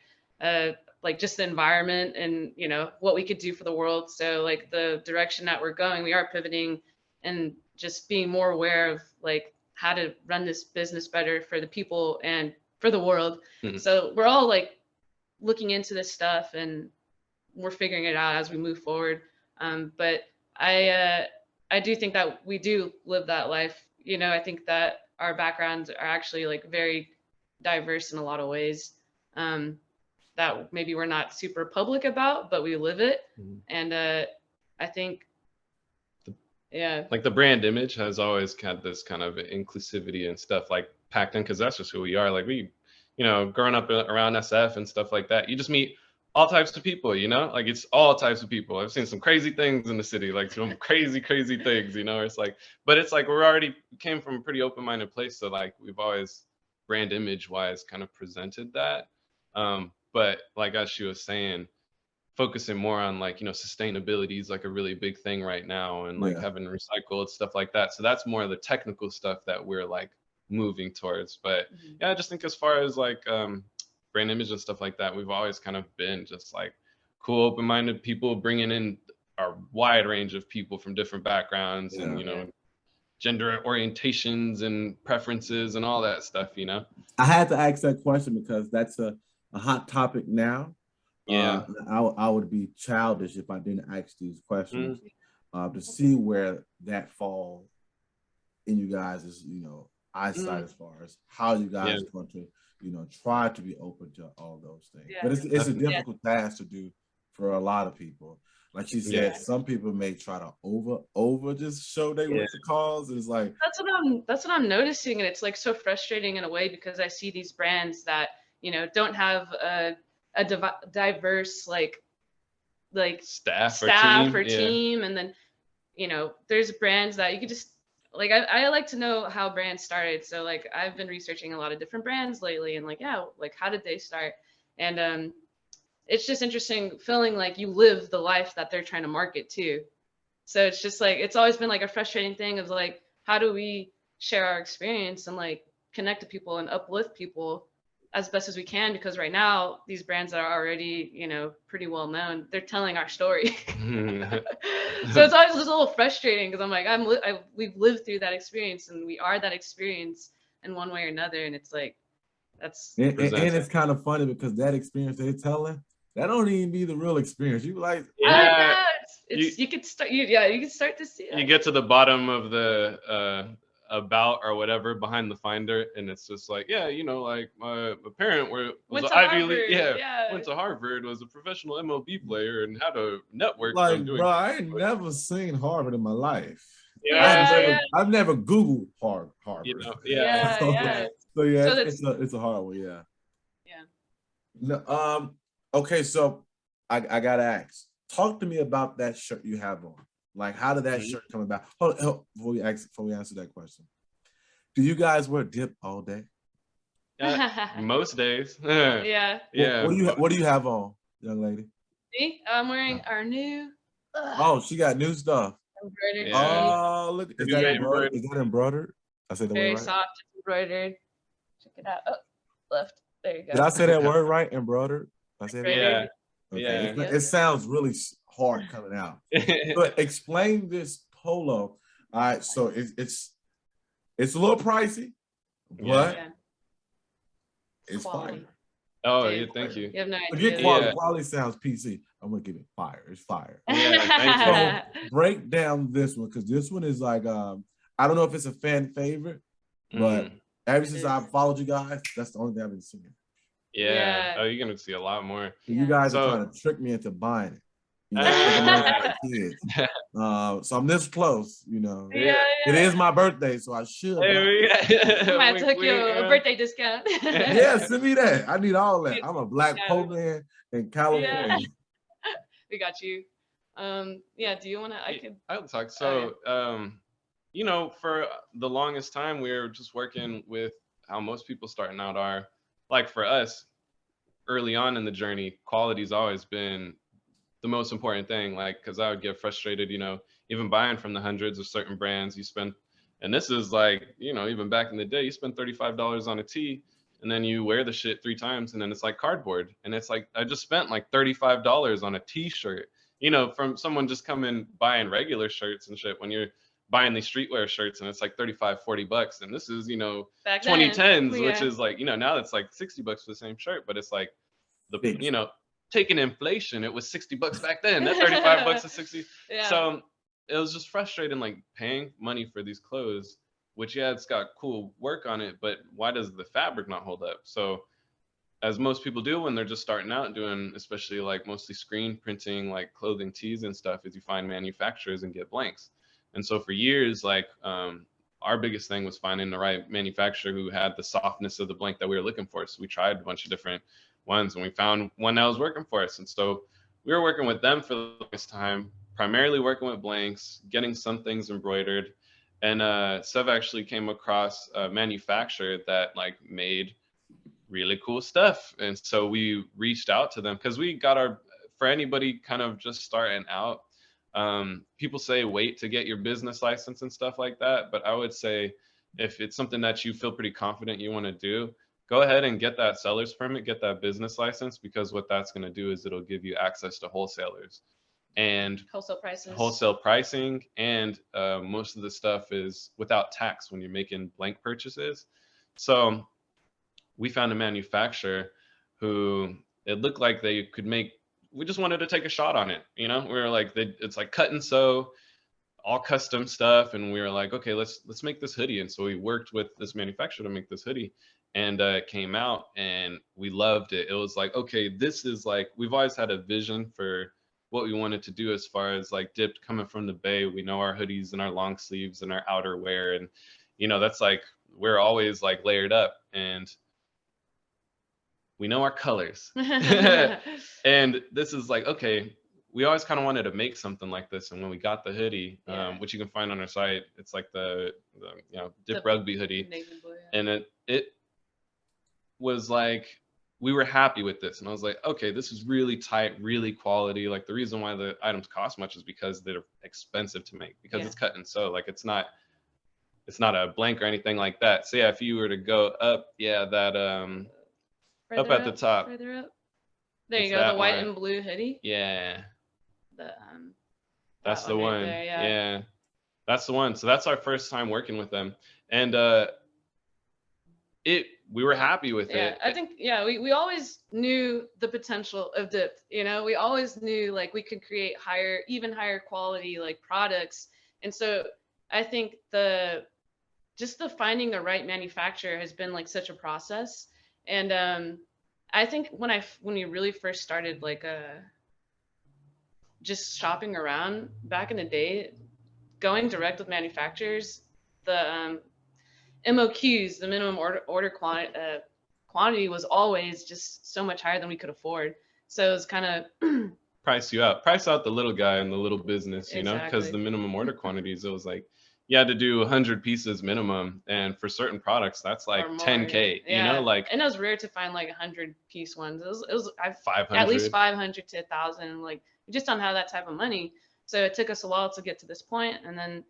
just the environment and, you know, what we could do for the world. So like the direction that we're going, we are pivoting and just being more aware of like how to run this business better for the people and for the world. So we're all like looking into this stuff and we're figuring it out as we move forward. But I do think that we do live that life. You know, I think that our backgrounds are actually like very diverse in a lot of ways that maybe we're not super public about, but we live it. And I think, yeah, like the brand image has always had this kind of inclusivity and stuff like packed in, because that's just who we are. Like we, you know, growing up around SF and stuff like that, you just meet all types of people, you know, like it's all types of people. I've seen some crazy things in the city, like some crazy things, you know. It's like, but it's like we're already came from a pretty open-minded place, so like we've always brand image wise kind of presented that. But like as she was saying, focusing more on like, you know, sustainability is like a really big thing right now, and like having recycled stuff like that. So that's more of the technical stuff that we're like moving towards. But yeah, I just think as far as like brand image and stuff like that, we've always kind of been just like cool, open-minded people, bringing in our wide range of people from different backgrounds and, you know, gender orientations and preferences and all that stuff, you know. I had to ask that question because that's a hot topic now. Yeah. I would be childish if I didn't ask these questions to see where that fall in you guys' you know, eyesight as far as how you guys are going to, you know, try to be open to all those things. But it's a difficult task to do for a lot of people. Like she said, some people may try to over just show they want the cause. It's like that's what I'm noticing, and it's like so frustrating in a way because I see these brands that, you know, don't have a diverse like staff or team, and then, you know, there's brands that you could just like I like to know how brands started. So like I've been researching a lot of different brands lately, and like like how did they start? And it's just interesting feeling like you live the life that they're trying to market too. So it's just like it's always been like a frustrating thing of like, how do we share our experience and like connect to people and uplift people as best as we can, because right now these brands that are already, you know, pretty well known, they're telling our story. So it's always just a little frustrating because I'm like we've lived through that experience and we are that experience, in one way or another. And it's like, that's and it's kind of funny because that experience they're telling, that don't even be the real experience. You like, yeah, you could start, you can start to see it. You get to the bottom of the about or whatever behind the finder, and it's just like, yeah, you know, like my parent was an Ivy League, went to Harvard, was a professional MLB player, and had a network. Like, bro, I ain't never seen Harvard in my life. Yeah, I've never Googled Harvard. You know, So it's a hard one. Yeah. No, okay, so I gotta ask. Talk to me about that shirt you have on. Like, how did that shirt come about? Hold on, before we answer that question, do you guys wear dip all day? Most days. Yeah. What do you have on, young lady? Me? I'm wearing our new. Oh, she got new stuff. Embroidered. Oh, look, is that embroidered? Is that embroidered? I said the word right. Very soft, embroidered. Check it out. Oh, left. There you go. Did I say that word right? Embroidered? I said it right? Okay. Yeah. It sounds really hard coming out. But explain this polo. All right, so it's a little pricey, but it's fire. Oh, yeah, thank you. You have no idea. Forget quality. Quality sounds PC. I'm gonna give it fire. It's fire. Yeah, thank you. So break down this one, because this one is like I don't know if it's a fan favorite, but ever since I've followed you guys, that's the only thing I've been seeing. Yeah. Oh, you're gonna see a lot more. You guys are trying to trick me into buying it. You know, kids. So I'm this close, you know. It is my birthday, so I should. I might have took you a birthday discount. Yeah, send me that. I need all that. I'm a black pole man in California. Yeah. We got you. Yeah, do you want to? I'll talk. So, you know, for the longest time, we were just working with how most people starting out are. Like for us, early on in the journey, quality's always been the most important thing. Like, because I would get frustrated, you know, even buying from the hundreds of certain brands you spend. And this is like, you know, even back in the day, you spend $35 on a tee, and then you wear the shit 3 times, and then it's like cardboard. And it's like, I just spent like $35 on a t-shirt, you know, from someone just coming buying regular shirts and shit, when you're buying these streetwear shirts and it's like 35, 40 bucks. And this is, you know, back 2010s, which is like, you know, now it's like 60 bucks for the same shirt, but it's like you know, taking inflation, it was 60 bucks back then. That 35 bucks is 60. So it was just frustrating, like paying money for these clothes, which it's got cool work on it, but why does the fabric not hold up? So as most people do when they're just starting out doing, especially like mostly screen printing, like clothing tees and stuff, is you find manufacturers and get blanks. And so for years, like our biggest thing was finding the right manufacturer who had the softness of the blank that we were looking for. So we tried a bunch of different ones, and we found one that was working for us. And so we were working with them for the longest time, primarily working with blanks, getting some things embroidered. And Sev actually came across a manufacturer that like made really cool stuff. And so we reached out to them because we got for anybody kind of just starting out, people say wait to get your business license and stuff like that. But I would say if it's something that you feel pretty confident you want to do, go ahead and get that seller's permit, get that business license, because what that's going to do is it'll give you access to wholesalers and wholesale pricing. And most of the stuff is without tax when you're making blank purchases. So we found a manufacturer who it looked like they could make, we just wanted to take a shot on it. You know, we were like, it's like cut and sew, all custom stuff. And we were like, okay, let's make this hoodie. And so we worked with this manufacturer to make this hoodie, and it came out and we loved it. It was like, okay, this is like, we've always had a vision for what we wanted to do as far as like dipped coming from the Bay. We know our hoodies and our long sleeves and our outerwear. And, you know, that's like, we're always like layered up, and we know our colors. And this is like, okay, we always kind of wanted to make something like this. And when we got the hoodie, which you can find on our site, it's like the you know, Dip Rugby hoodie. And it was like, we were happy with this. And I was like, okay, this is really tight, really quality. Like the reason why the items cost much is because they're expensive to make, because it's cut and sew. Like it's not a blank or anything like that. So yeah, if you were to go up, that up at the top. Further up. There you go, the white and blue hoodie. Yeah. That's the one. Right there, yeah. That's the one. So that's our first time working with them. And we were happy with it. I think, we always knew the potential of dip, you know, we always knew like we could create even higher quality like products. And so I think just the finding the right manufacturer has been like such a process. And I think when we really first started like just shopping around back in the day, going direct with manufacturers, the MOQs, the minimum order quantity was always just so much higher than we could afford. So it was kind of price out the little guy in the little business, you know, because the minimum order quantities, it was like you had to do 100 pieces minimum, and for certain products that's like 10K, you know, like. And it was rare to find like 100-piece ones. It was 500, at least 500 to 1,000. Like we just don't have that type of money. So it took us a while to get to this point. And then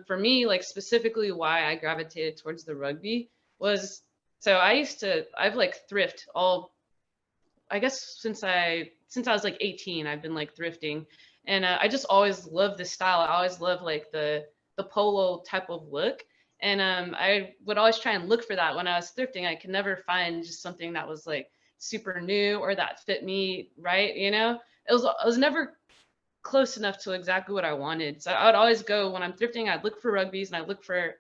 for me, like specifically why I gravitated towards the rugby was, so I've like thrift I guess since I was like 18, I've been like thrifting, and I just always loved this style. I always loved like the polo type of look, and I would always try and look for that when I was thrifting. I could never find just something that was like super new or that fit me right, you know. I was never close enough to exactly what I wanted. So I would always go, when I'm thrifting, I'd look for rugbies and I'd look for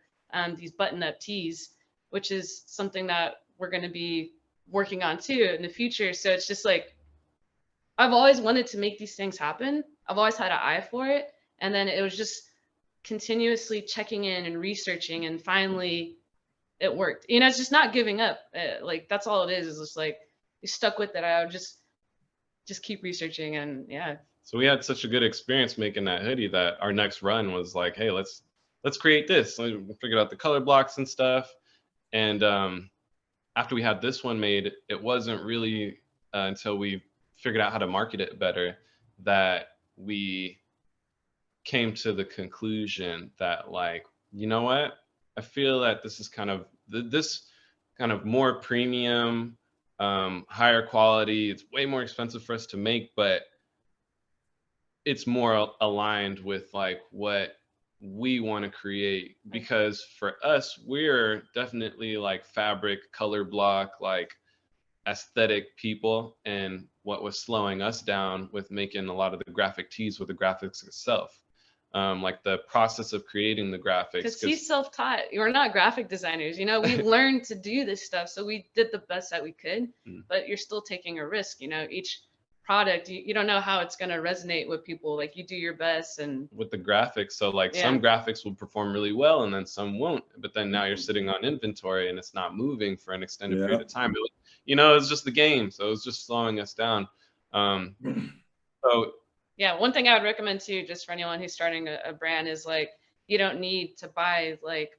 these button-up tees, which is something that we're going to be working on too in the future. So it's just like, I've always wanted to make these things happen. I've always had an eye for it. And then it was just continuously checking in and researching, and finally it worked. You know, it's just not giving up. Like that's all it is just like, you stuck with it. I would just keep researching, and yeah. So we had such a good experience making that hoodie that our next run was like, hey, let's create this. We figured out the color blocks and stuff. And after we had this one made, it wasn't really until we figured out how to market it better that we came to the conclusion that, like, you know what? I feel that this is kind of more premium, higher quality. It's way more expensive for us to make, but it's more aligned with like what we want to create. Because for us, we're definitely like fabric, color block, like aesthetic people. And what was slowing us down with making a lot of the graphic tees with the graphics itself. Like the process of creating the graphics. Because he's self-taught. We're not graphic designers. You know, we learned to do this stuff. So we did the best that we could, but you're still taking a risk. You know, each product, you don't know how it's going to resonate with people. Like you do your best. And with the graphics, so like some graphics will perform really well and then some won't. But then now you're sitting on inventory and it's not moving for an extended period of time. You know, it's just the game. So it's just slowing us down. So yeah, one thing I would recommend too, just for anyone who's starting a brand, is like, you don't need to buy like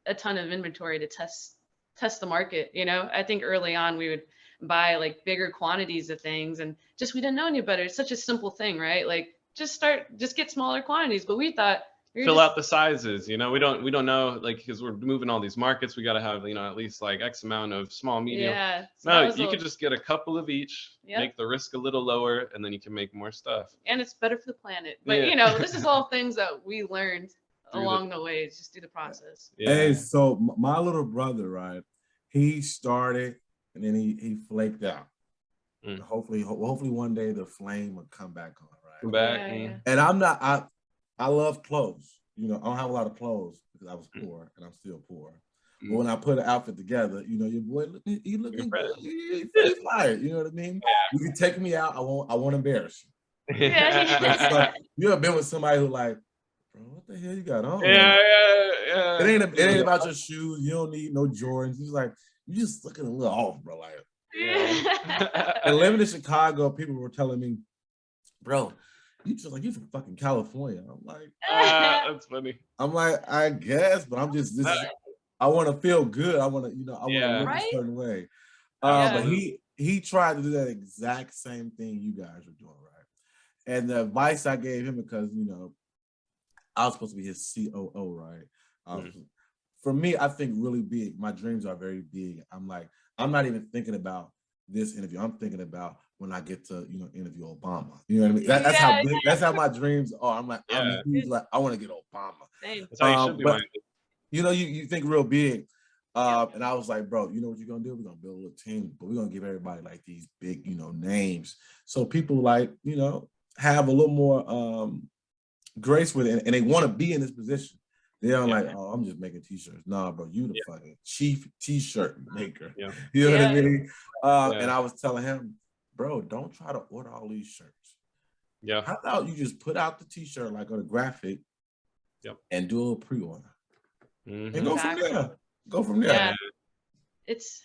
a ton of inventory to test the market. You know, I think early on we would buy like bigger quantities of things, and just, we didn't know any better. It's such a simple thing, right? Like just get smaller quantities. But we thought, fill out the sizes, you know. We don't know, like, because we're moving all these markets, we got to have, you know, at least like X amount of small, medium. Yeah. So no, you could just get a couple of each, make the risk a little lower, and then you can make more stuff. And it's better for the planet. But you know, this is all things that we learned along the way, just through the process. Hey, so my little brother, right? He started and then he flaked out. Hopefully one day the flame will come back on, right? Come back. And I love clothes. You know, I don't have a lot of clothes because I was poor and I'm still poor. But when I put an outfit together, you know, your boy he looking good. He's fired. You know what I mean? You can take me out. I won't embarrass you. So, you ever been with somebody who like, bro, what the hell you got on? Yeah. It ain't about your shoes. You don't need no Jordans. He's like, you just looking a little off, bro. Like, and living in Chicago, people were telling me, bro, you just like, you from fucking California. I'm like, that's funny. I'm like, I guess, but I'm just this. I want to feel good. I want to, you know, I want to live a certain way. But he tried to do that exact same thing you guys are doing, right? And the advice I gave him, because you know, I was supposed to be his COO, right? For me, I think really big. My dreams are very big. I'm like, I'm not even thinking about this interview. I'm thinking about when I get to, you know, interview Obama. You know what I mean? That's how big, that's how my dreams are. I'm like, I want to get Obama. That's how you should be minded. You know, you think real big. And I was like, bro, you know what you're gonna do? We're gonna build a little team, but we're gonna give everybody like these big, names. So people like, have a little more grace with it, and they want to be in this position. They're like, oh, I'm just making t-shirts. Nah, bro, you the fucking chief t-shirt maker. Yeah. You know what I mean? And I was telling him, bro, don't try to order all these shirts. Yeah. How about you just put out the t-shirt like on a graphic and do a pre-order. And go from there. Go from there. Yeah. It's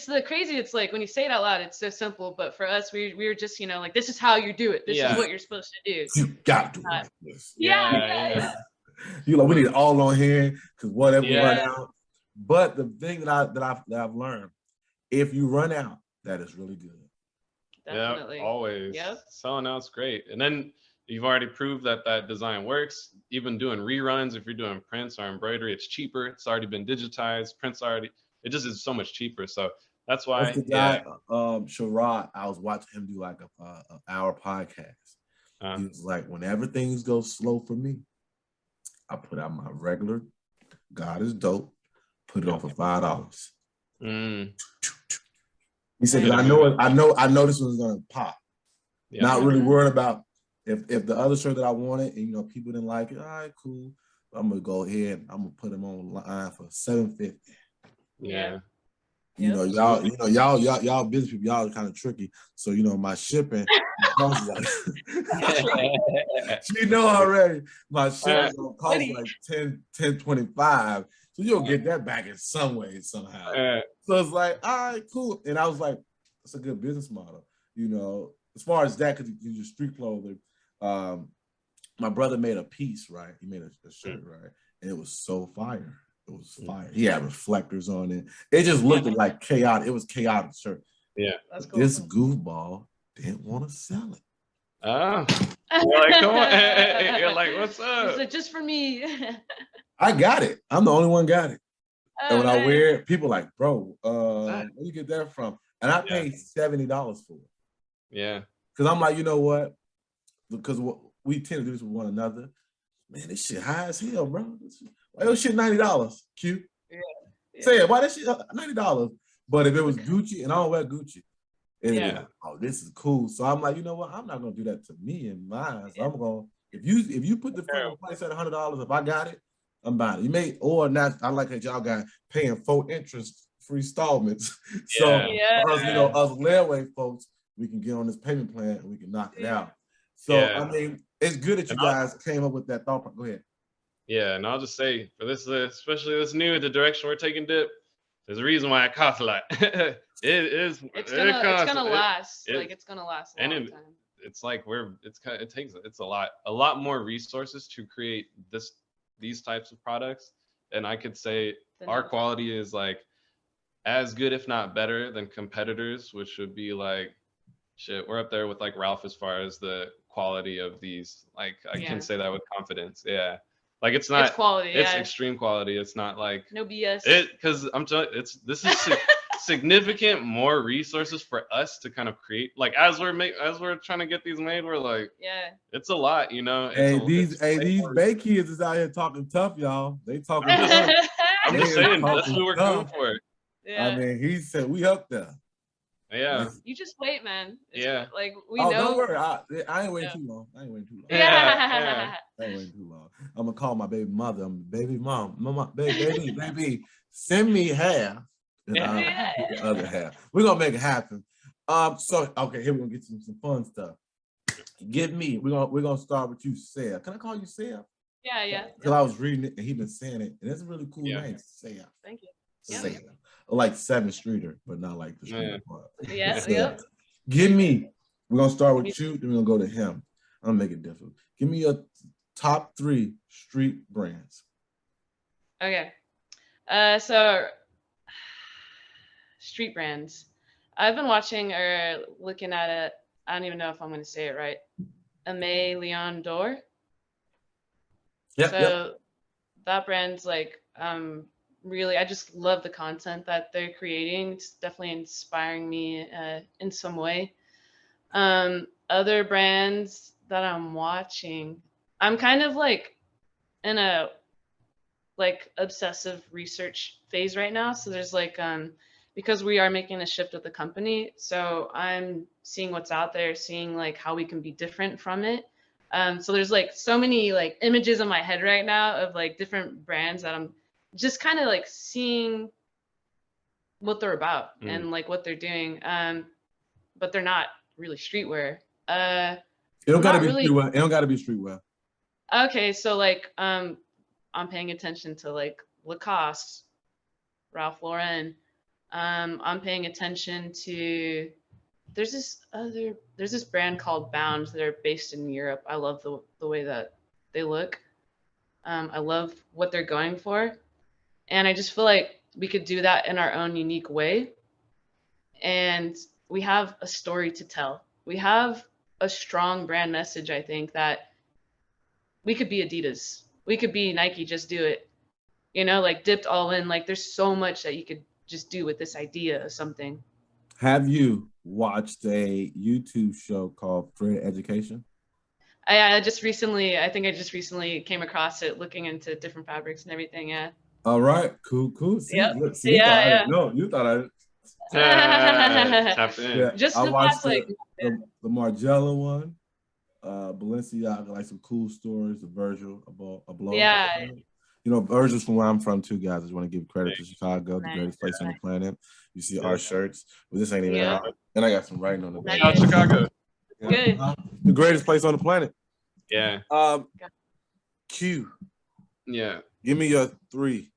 the crazy. It's like when you say it out loud, it's so simple. But for us, we were just, like, this is how you do it. This is what you're supposed to do. You got to do it like this. Yeah. You like, we need it all on here because whatever we run out. But the thing that I've learned, if you run out, that is really good. Definitely. Yeah, always. Selling out's great. And then you've already proved that design works. Even doing reruns, if you're doing prints or embroidery, it's cheaper. It's already been digitized. Prints it just is so much cheaper. So that's why. That's the guy, Sherrod, I was watching him do like a hour podcast. He was like, whenever things go slow for me, I put out my regular God is Dope, put it on for $5. He said, I know this one's gonna pop. Not really worried about if the other shirt that I wanted and people didn't like it. All right, cool. I'm gonna go ahead and I'm gonna put them online for $7.50. Yeah. Y'all business people, y'all are kind of tricky. So my shipping costs like you know already. My shipping gonna cost like $10.25. So you'll get that back in some way, somehow. So it's like, all right, cool. And I was like, it's a good business model. As far as that, because you use street clothing. My brother made a piece, right? He made a shirt, right? And it was so fire. It was fire. He had reflectors on it. It just looked like chaotic. It was chaotic shirt. Yeah. That's cool. This goofball didn't want to sell it. Oh. You're like, come on. You're like, what's up? He said, just for me. I got it. I'm the only one got it. And when I wear it, people like, bro, where you get that from? And I paid $70 for it. Yeah. Because I'm like, you know what? Because we tend to do this with one another. Man, this shit high as hell, bro. Why your shit $90? Q. Yeah. Say it. Why that shit $90? But if it was Gucci, and I don't wear Gucci, it'd be like, oh, this is cool. So I'm like, you know what? I'm not gonna do that to me and mine. So I'm gonna if you put the price at $100, if I got it, I'm buying it. You may or not. I like that y'all got paying 4 interest-free installments. So us layaway folks, we can get on this payment plan and we can knock it out. So I mean, it's good that you guys came up with that thought. Go ahead. Yeah, and I'll just say for this, especially this new the direction we're taking, Dip. There's a reason why it costs a lot. It's gonna last. It's gonna last a long time. It's like it's a lot more resources to create these types of products, and I could say our quality is like as good, if not better, than competitors, which would be like shit. We're up there with like Ralph as far as the quality of these. Like I can say that with confidence. Yeah. Like it's not. It's quality. It's extreme quality. It's not like no BS. Because I'm telling you, this is significant more resources for us to kind of create. Like as we're trying to get these made, we're like, it's a lot, These Bay kids is out here talking tough, y'all. They talking. I'm just saying that's what we're going for. Yeah. I mean, he said we up there. Yeah. You just wait, man. Like we know. Don't worry. I ain't waiting too long. Yeah. I ain't waiting too long. I'm gonna call my baby mother. I'm baby mom. Mama, baby, send me half. And I'll do the other half. We're gonna make it happen. So okay, here we're gonna get some fun stuff. Get me. We're gonna start with you, Sarah. Can I call you Sarah? Yeah. Because I was reading it and he been saying it, and it's a really cool name, Sarah. Thank you. Sarah. Like 7th Streeter, but not like the street part. Yeah. Give me. We're gonna start with you, then we're gonna go to him. I'm gonna make it different. Give me your top 3 street brands. Okay. So street brands. I've been watching or looking at it. I don't even know if I'm gonna say it right. Aimé Leon Dore. That brand's like really, I just love the content that they're creating. It's definitely inspiring me in some way. Other brands that I'm watching, I'm kind of like in a like obsessive research phase right now. So there's like because we are making a shift with the company, so I'm seeing what's out there, seeing like how we can be different from it. So there's like so many like images in my head right now of like different brands that I'm just kind of like seeing what they're about and like what they're doing. But they're not really streetwear. It don't gotta be streetwear. It don't gotta be streetwear. Okay, so like I'm paying attention to like Lacoste, Ralph Lauren. I'm paying attention to there's this brand called Bound. They're based in Europe. I love the way that they look. I love what they're going for, and I just feel like we could do that in our own unique way. And we have a story to tell. We have a strong brand message. I think that we could be Adidas. We could be Nike. Just do it. You know, like dipped all in. Like there's so much that you could just do with this idea of something. Have you watched a YouTube show called Fred Education? I just recently came across it, looking into different fabrics and everything. Yeah. All right, cool. See, yep. look, see, yeah. You thought I. Yeah, just I the watched past, like the Margiela one, Balenciaga, like some cool stories. The Virgil, a blow. Yeah. You know, Virgil's from where I'm from too, guys. I just want to give credit to Chicago, the greatest place on the planet. You see our shirts, but this ain't even out. And I got some writing on the back. Out Chicago. Good. The greatest place on the planet. Yeah. Q. Yeah. Give me your 3.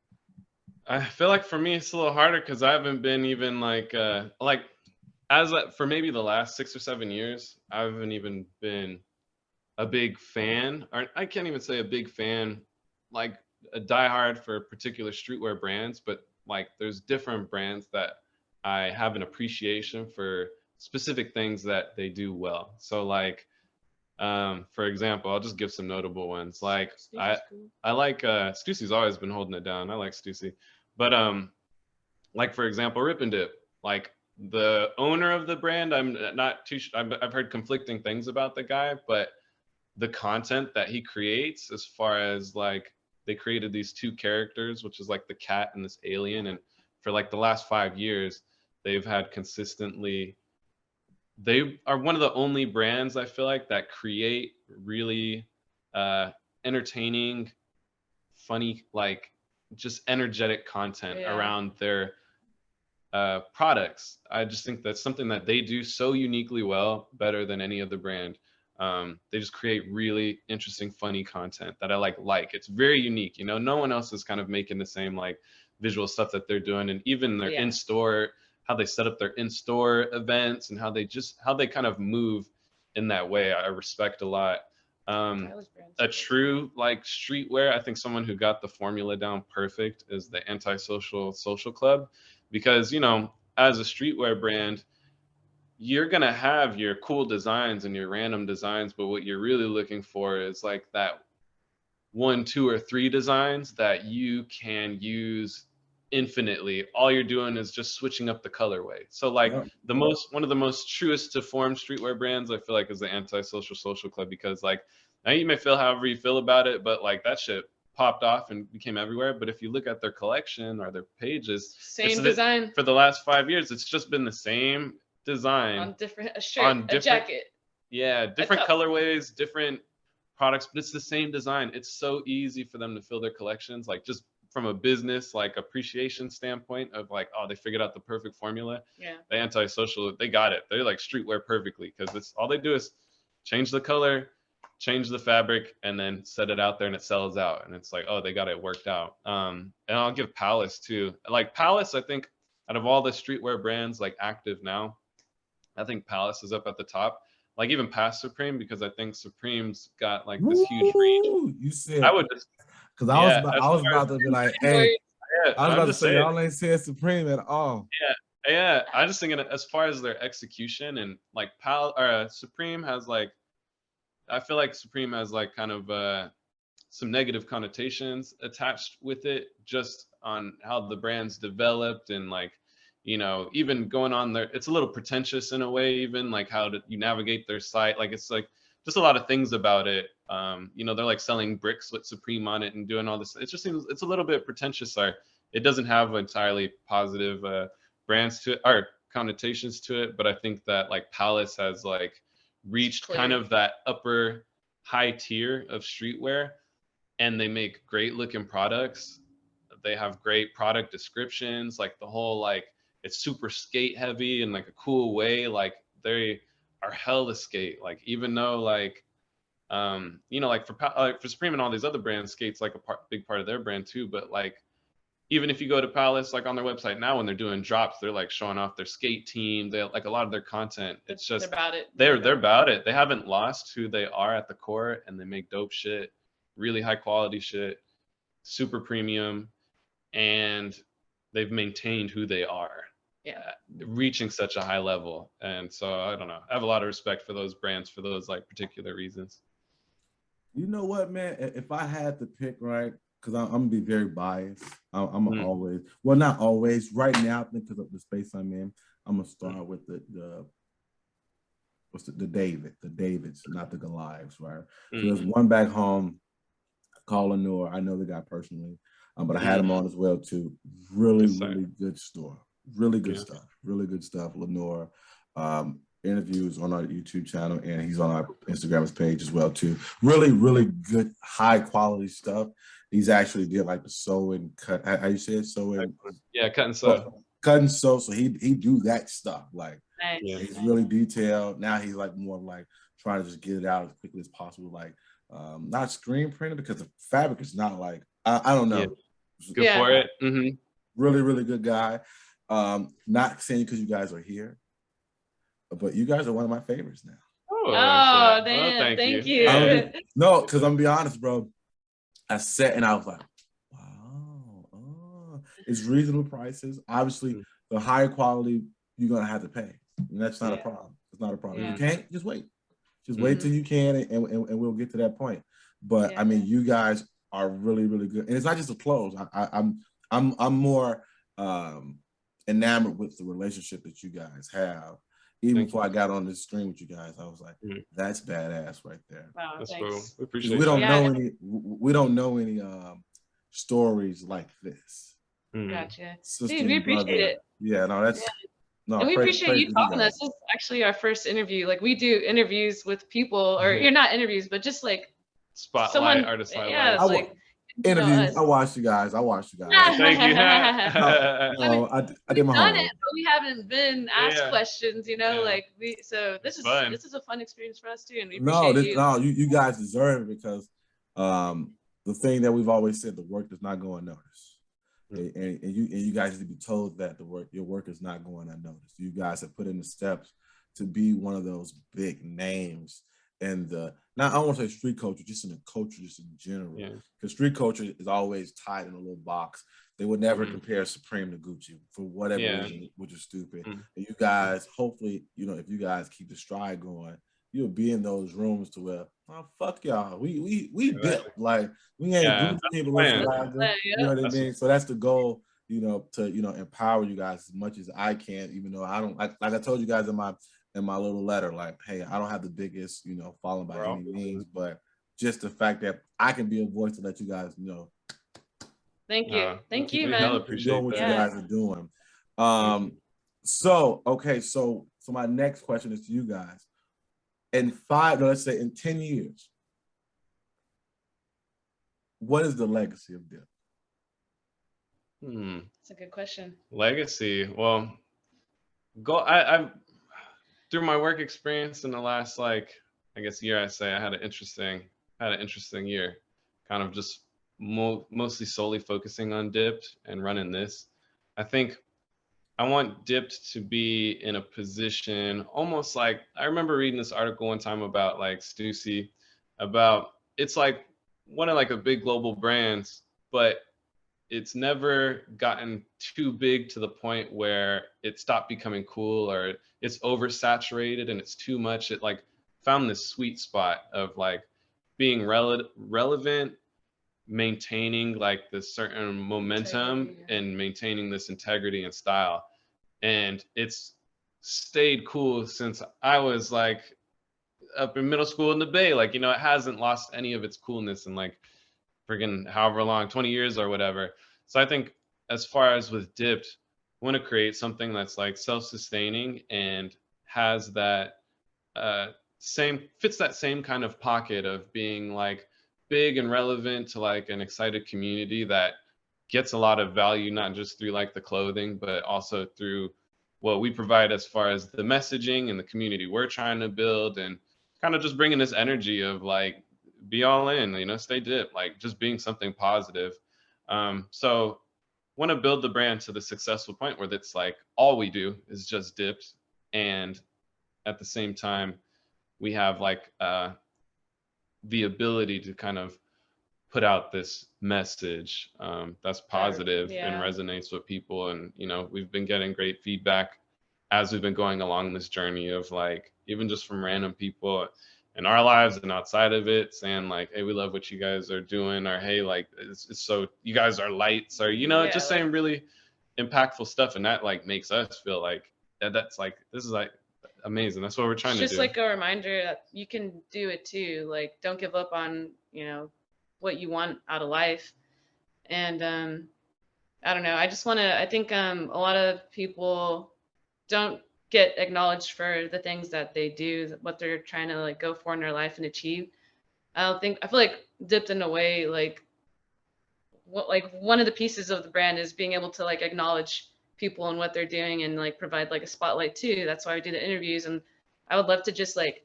I feel like for me it's a little harder because I haven't been even for maybe the last 6 or 7 years, I haven't even been a big fan, or I can't even say a big fan, like a diehard for particular streetwear brands, but like there's different brands that I have an appreciation for specific things that they do well. So like, for example, I'll just give some notable ones. Like I like Stussy's always been holding it down. I like Stussy. But like for example, Rip and Dip, like the owner of the brand, I'm not too I've heard conflicting things about the guy, but the content that he creates, as far as like they created these 2 characters, which is like the cat and this alien, and for like the last 5 years they've had consistently, they are one of the only brands I feel like that create really entertaining, funny, like just energetic content around their products. I just think that's something that they do so uniquely well, better than any other brand. They just create really interesting, funny content that I like. It's very unique. You know, no one else is kind of making the same like visual stuff that they're doing, and even their in-store, how they set up their in-store events and how they kind of move in that way, I respect a lot. A true like streetwear, I think someone who got the formula down perfect is the Antisocial Social Club, because you know, as a streetwear brand, you're gonna have your cool designs and your random designs, but what you're really looking for is like that 1, 2, or 3 designs that you can use infinitely. All you're doing is just switching up the colorway. So like one of the most truest to form streetwear brands, I feel like, is the Antisocial Social Club, because like now you may feel however you feel about it, but like that shit popped off and became everywhere. But if you look at their collection or their pages, same design for the last 5 years, it's just been the same design on a shirt, a jacket. Yeah, different colorways, different products, but it's the same design. It's so easy for them to fill their collections, like just from a business like appreciation standpoint of like, oh, they figured out the perfect formula. Yeah. The Antisocial, they got it. They're like streetwear perfectly, because it's all they do is change the color, change the fabric, and then set it out there and it sells out. And it's like, oh, they got it worked out. And I'll give Palace too. Like Palace, I think out of all the streetwear brands like active now, I think Palace is up at the top. Like even past Supreme, because I think Supreme's got like this huge reach. You said I would just, because I was about to be like, hey, I was about to say y'all ain't said Supreme at all. Yeah. I just think as far as their execution, and like Supreme has like, I feel like Supreme has like kind of some negative connotations attached with it, just on how the brand's developed, and like, you know, even going on there, it's a little pretentious in a way, even like how you navigate their site. Like it's like just a lot of things about it You know, they're like selling bricks with Supreme on it and doing all this. It just seems it's a little bit pretentious. Or it doesn't have entirely positive brands to it or connotations to it. But I think that like Palace has like reached kind of that upper high tier of streetwear, and they make great looking products. They have great product descriptions, like the whole like it's super skate heavy in like a cool way. Like they are hella skate. Like even though like you know, like for Supreme and all these other brands, skate's like a big part of their brand too. But like even if you go to Palace, like on their website now, when they're doing drops, they're like showing off their skate team. They like a lot of their content. It's just they're about it. They're about it. They haven't lost who they are at the core, and they make dope shit, really high quality shit, super premium, and they've maintained who they are. Yeah. Reaching such a high level. And so I don't know. I have a lot of respect for those brands for those like particular reasons. You know what, man? If I had to pick, right, because I'm gonna be very biased. I'm always, well, not always. Right now, I think because of the space I'm in, I'm gonna start with the Davids, not the Goliaths, right? So there's one back home, called Lenore. I know the guy personally, but I had him on as well too. Really good store. Really good stuff. Really good stuff. Lenore. Interviews on our YouTube channel, and he's on our Instagram page as well too. Really, really good, high quality stuff. He's actually did like the sew and cut. How you say it? Sew and cut and sew. Cut and sew. So he do that stuff. Like he's really detailed. Now he's like more like trying to just get it out as quickly as possible. Like not screen printed because the fabric is not like I don't know. Good for it. Really, really good guy. Not saying because you guys are here, but you guys are one of my favorites now. Oh, damn. Well, thank you. No, because I'm gonna be honest, bro. I sat and I was like, wow, it's reasonable prices. Obviously, the higher quality you're gonna have to pay. And that's not a problem. It's not a problem. If you can't, just wait. Just wait till you can, and we'll get to that point. But I mean, you guys are really, really good, and it's not just the clothes. I'm more enamored with the relationship that you guys have. Even before I got on this stream with you guys, I was like, "That's badass right there." Wow, that's thanks. cool. We appreciate. We don't know any stories like this. Gotcha. Sister Dude, we appreciate it. Yeah, no, that's no. And we appreciate you talking to us. This is actually our first interview. Like we do interviews with people, or you're not interviews, but just like spotlight, artist spotlight. Yeah, like interviews. I watched you guys. Thank you. No, I did my homework. But we haven't been asked questions, you know, like so this is a fun experience for us too, and we appreciate you. You guys deserve it because the thing that we've always said, the work does not go unnoticed. And you guys need to be told that your work is not going unnoticed. You guys have put in the steps to be one of those big names in the, not I don't want to say street culture, just in the culture, just in general. Because street culture is always tied in a little box. They would never compare Supreme to Gucci for whatever reason, which is stupid. And you guys, hopefully, you know, if you guys keep the stride going, you'll be in those rooms to where, oh fuck y'all, we dip, like we ain't Gucci people, you know what I mean? So that's the goal, you know, to empower you guys as much as I can, even though I don't like I told you guys in my little letter, like, hey, I don't have the biggest, you know, following by any means, but just the fact that I can be a voice to let you guys know. Thank you. Thank you, man. Appreciate what you guys are doing. So my next question is to you guys. In 10 years, what is the legacy of Dip? That's a good question. Legacy. Well, I through my work experience in the last I guess year, I say I had an interesting year, kind of just mostly solely focusing on Dipped and running this. I think I want Dipped to be in a position almost like, I remember reading this article one time about like Stussy, about it's like one of like a big global brands, but it's never gotten too big to the point where it stopped becoming cool or it's oversaturated and it's too much. It like found this sweet spot of like being relevant, maintaining like this certain momentum and maintaining this integrity and style. And it's stayed cool since I was like up in middle school in the Bay. Like, you know, it hasn't lost any of its coolness in like friggin' however long, 20 years or whatever. So I think as far as with Dipped, I want to create something that's like self-sustaining and has that fits that same kind of pocket of being like big and relevant to like an excited community that gets a lot of value, not just through like the clothing, but also through what we provide as far as the messaging and the community we're trying to build, and kind of just bringing this energy of like, be all in, you know, stay dip, like just being something positive. So want to build the brand to the successful point where it's like all we do is just dips, and at the same time we have like the ability to kind of put out this message that's positive and resonates with people. And you know, we've been getting great feedback as we've been going along this journey of like, even just from random people in our lives and outside of it, saying like, hey, we love what you guys are doing, or hey, like it's so, you guys are lights, or you know, just saying really impactful stuff. And that like makes us feel like that's like, this is like amazing. That's what we're trying to do. It's just like a reminder that you can do it too. Like, don't give up on, you know, what you want out of life. And I don't know, I just want to, I think a lot of people don't get acknowledged for the things that they do, what they're trying to like go for in their life and achieve. I feel like Dipped in a way, like what, like one of the pieces of the brand is being able to like acknowledge people and what they're doing and like provide like a spotlight too. That's why we do the interviews, and I would love to just like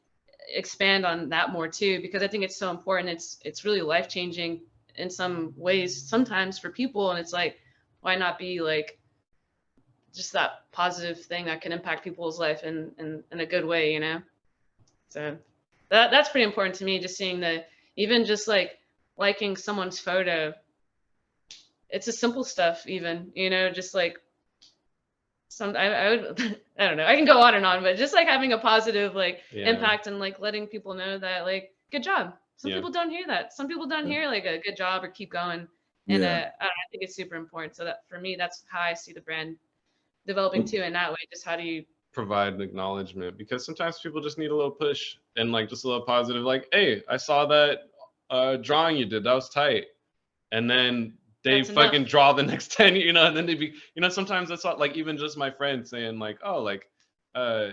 expand on that more too, because I think it's so important. It's really life-changing in some ways sometimes for people, and it's like, why not be like just that positive thing that can impact people's life in a good way, you know? So that's pretty important to me, just seeing the, even just like liking someone's photo. It's a simple stuff even, you know, just like I would I don't know, I can go on and on, but just like having a positive like impact and like letting people know that like, good job. Some people don't hear that. Some people don't hear like a good job or keep going. And I think it's super important. So that for me, that's how I see the brand developing too, in that way. Just how do you provide acknowledgement, because sometimes people just need a little push and like just a little positive, like, hey, I saw that drawing you did, that was tight. And then they fucking draw the next 10, you know, and then they be, you know, sometimes that's not like, even just my friend saying like, oh, like, I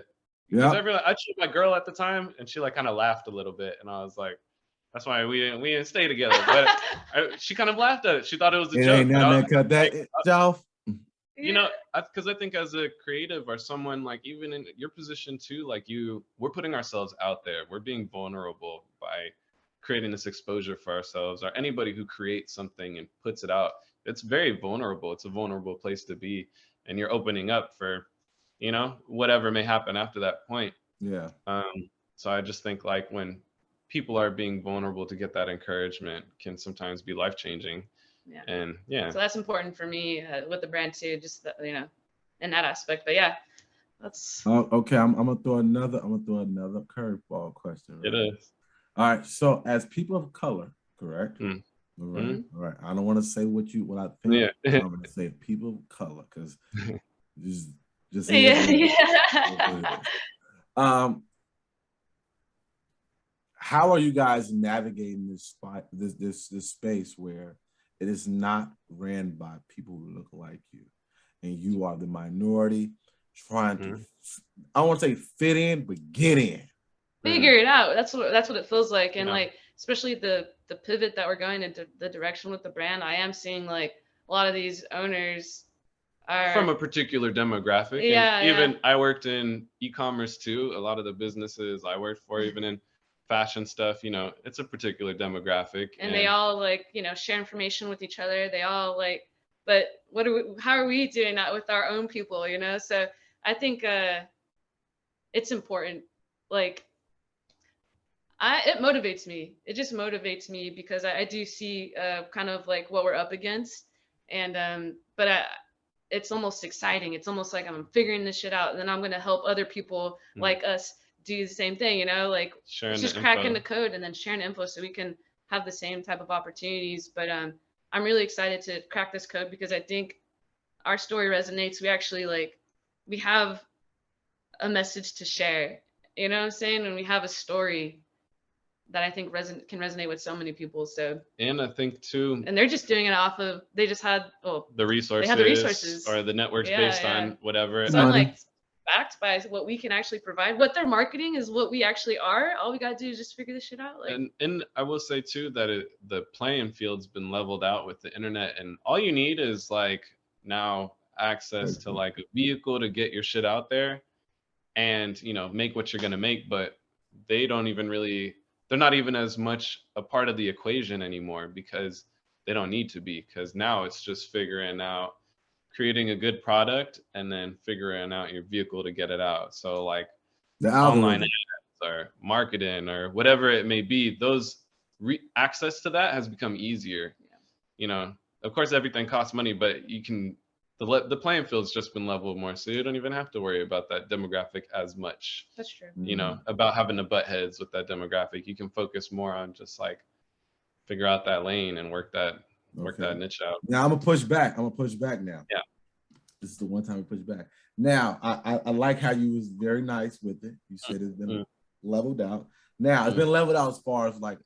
cheated my girl at the time, and she like kind of laughed a little bit, and I was like, that's why we didn't stay together. But she kind of laughed at it. She thought it was a joke. Cut that off. You know, because I think as a creative or someone like even in your position too, like we're putting ourselves out there. We're being vulnerable by creating this exposure for ourselves, or anybody who creates something and puts it out. It's very vulnerable. It's a vulnerable place to be. And you're opening up for, you know, whatever may happen after that point. Yeah. So I just think like when people are being vulnerable to get that encouragement can sometimes be life-changing. Yeah. And so that's important for me with the brand too, just the, you know, in that aspect. But yeah, that's okay. I'm gonna throw another curveball question. Right? It is. All right. So as people of color, correct? Mm. All right. All right. I don't want to say what I think. Yeah. I'm gonna say people of color, because just how are you guys navigating this spot, this space where it is not ran by people who look like you, and you are the minority trying to, I don't want to say fit in, but get in, figure it out. That's what it feels like. And like, especially the pivot that we're going into the direction with the brand, I am seeing like a lot of these owners are from a particular demographic. And even I worked in e-commerce too. A lot of the businesses I worked for, even in fashion stuff, you know, it's a particular demographic, and they all like, you know, share information with each other. They all like, but how are we doing that with our own people, you know? So I think it's important. Like it motivates me. It just motivates me because I do see kind of like what we're up against, and but it's almost exciting. It's almost like I'm figuring this shit out, and then I'm going to help other people like us do the same thing, you know, like it's just cracking the code and then sharing info so we can have the same type of opportunities. But I'm really excited to crack this code because I think our story resonates. We actually like, we have a message to share, You know what I'm saying? And we have a story that I think can resonate with so many people. So, and I think too, and they're just doing it off of, they just had, the resources, they had the resources or the networks based on whatever. So I'm like backed by what we can actually provide. What they're marketing is what we actually are. All we got to do is just figure this shit out. Like, and I will say too that the playing field's been leveled out with the internet, and all you need is like now access to like a vehicle to get your shit out there, and you know, make what you're gonna make. But they don't even really, they're not even as much a part of the equation anymore, because they don't need to be, because now it's just figuring out, creating a good product and then figuring out your vehicle to get it out. So like the online algorithm. ads or marketing or whatever it may be, those access to that has become easier. You know, of course everything costs money, but you can, the playing field's just been leveled more, so you don't even have to worry about that demographic as much. That's true. You know, about having to butt heads with that demographic. You can focus more on just like figure out that lane and work that niche out. Now I'm gonna push back. Now. Yeah. This is the one time we push back. Now I like how you was very nice with it. You said it's been leveled out. Now it's been leveled out as far as like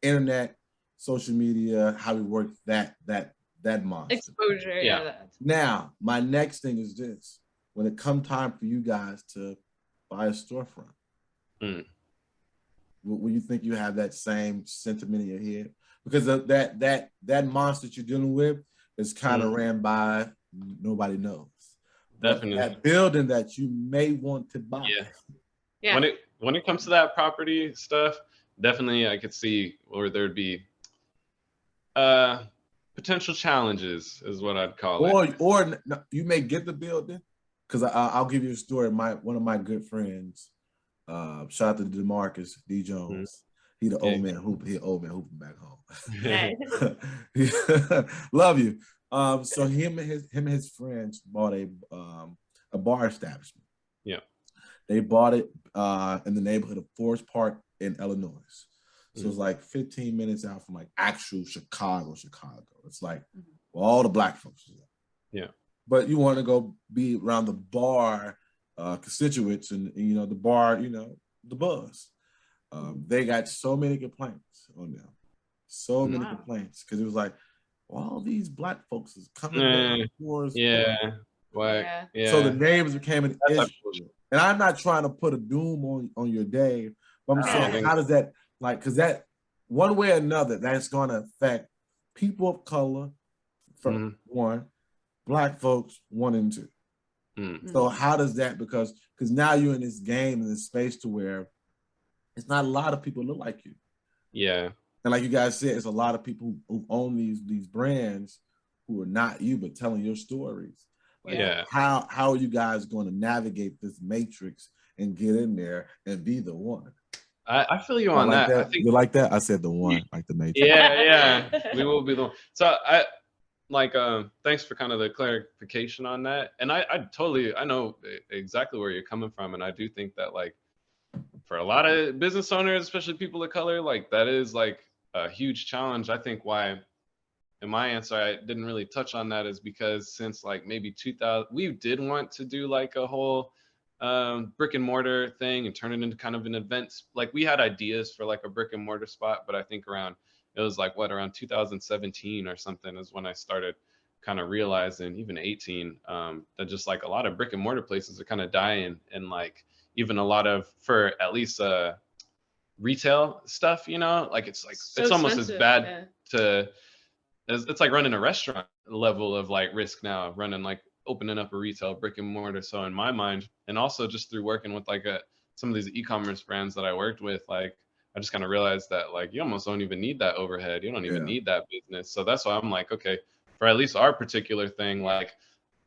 internet, social media, how we work that monster. Exposure. Yeah. Now my next thing is this: when it come time for you guys to buy a storefront, will you think you have that same sentiment in your head? Because that monster that you're dealing with is kind of ran by nobody knows. Definitely. But that building that you may want to buy. Yeah. When it comes to that property stuff, definitely I could see where there'd be potential challenges, is what I'd call it. Or you may get the building, because I'll give you a story. One of my good friends, shout out to DeMarcus D. Jones. He the old man hooping back home. Love you. So him and his friends bought a bar establishment. Yeah. They bought it in the neighborhood of Forest Park in Illinois. So it's like 15 minutes out from like actual Chicago. It's like all the black folks are there. Yeah. But you want to go be around the bar constituents and you know the bar, you know, the buzz. They got so many complaints on them. So many complaints, because it was like, all these black folks is coming down towards. Yeah. So the neighbors became an issue. And I'm not trying to put a doom on your day, but I'm saying, how does that, like, because that one way or another, that's going to affect people of color, for one, black folks 1 and 2. So how does that, because now you're in this game, in this space to where it's not a lot of people look like you. Yeah. And like you guys said, it's a lot of people who own these brands who are not you, but telling your stories. Like, how are you guys going to navigate this matrix and get in there and be the one? I feel you on that. I think you like that? I said the one, like the matrix. Yeah. We will be the one. So I like thanks for kind of the clarification on that. And I know exactly where you're coming from, and I do think that like for a lot of business owners, especially people of color, like that is like a huge challenge. I think why in my answer I didn't really touch on that is because since like maybe 2000, we did want to do like a whole brick and mortar thing and turn it into kind of an event. Like we had ideas for like a brick and mortar spot, but I think around 2017 or something is when I started kind of realizing, even 18, that just like a lot of brick and mortar places are kind of dying, and like even a lot of, for at least retail stuff, you know, like it's like so it's almost as bad it's like running a restaurant level of like risk now, running like opening up a retail brick and mortar. So in my mind, and also just through working with like some of these e-commerce brands that I worked with, like I just kind of realized that like you almost don't even need that overhead. You don't even need that business. So that's why I'm like, okay, for at least our particular thing, like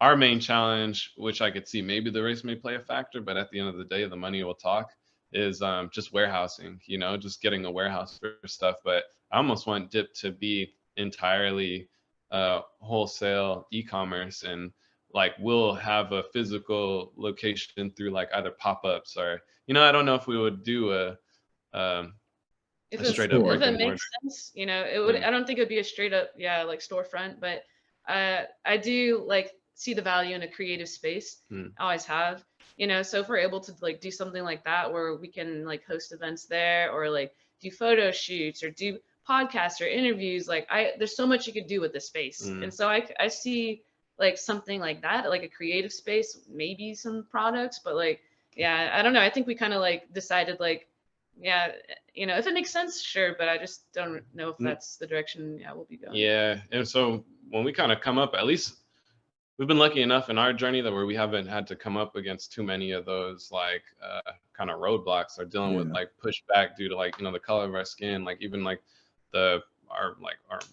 our main challenge, which I could see maybe the race may play a factor, but at the end of the day, the money will talk, is just warehousing, you know, just getting a warehouse for stuff. But I almost want Dip to be entirely wholesale e-commerce, and like we'll have a physical location through like either pop-ups or, you know, I don't know if we would do a straight up if it makes sense, you know, it would. I don't think it would be a straight up like storefront, but I do like see the value in a creative space. I always have, you know. So if we're able to like do something like that where we can like host events there, or like do photo shoots or do podcasts or interviews, like there's so much you could do with this space. And so I see like something like that, like a creative space, maybe some products, but like, yeah, I don't know. I think we kind of like decided like, yeah, you know, if it makes sense, sure, but I just don't know if that's the direction we'll be going. Yeah, and so when we kind of come up, at least we've been lucky enough in our journey that where we haven't had to come up against too many of those like kind of roadblocks or dealing with like pushback due to like, you know, the color of our skin. Like even like our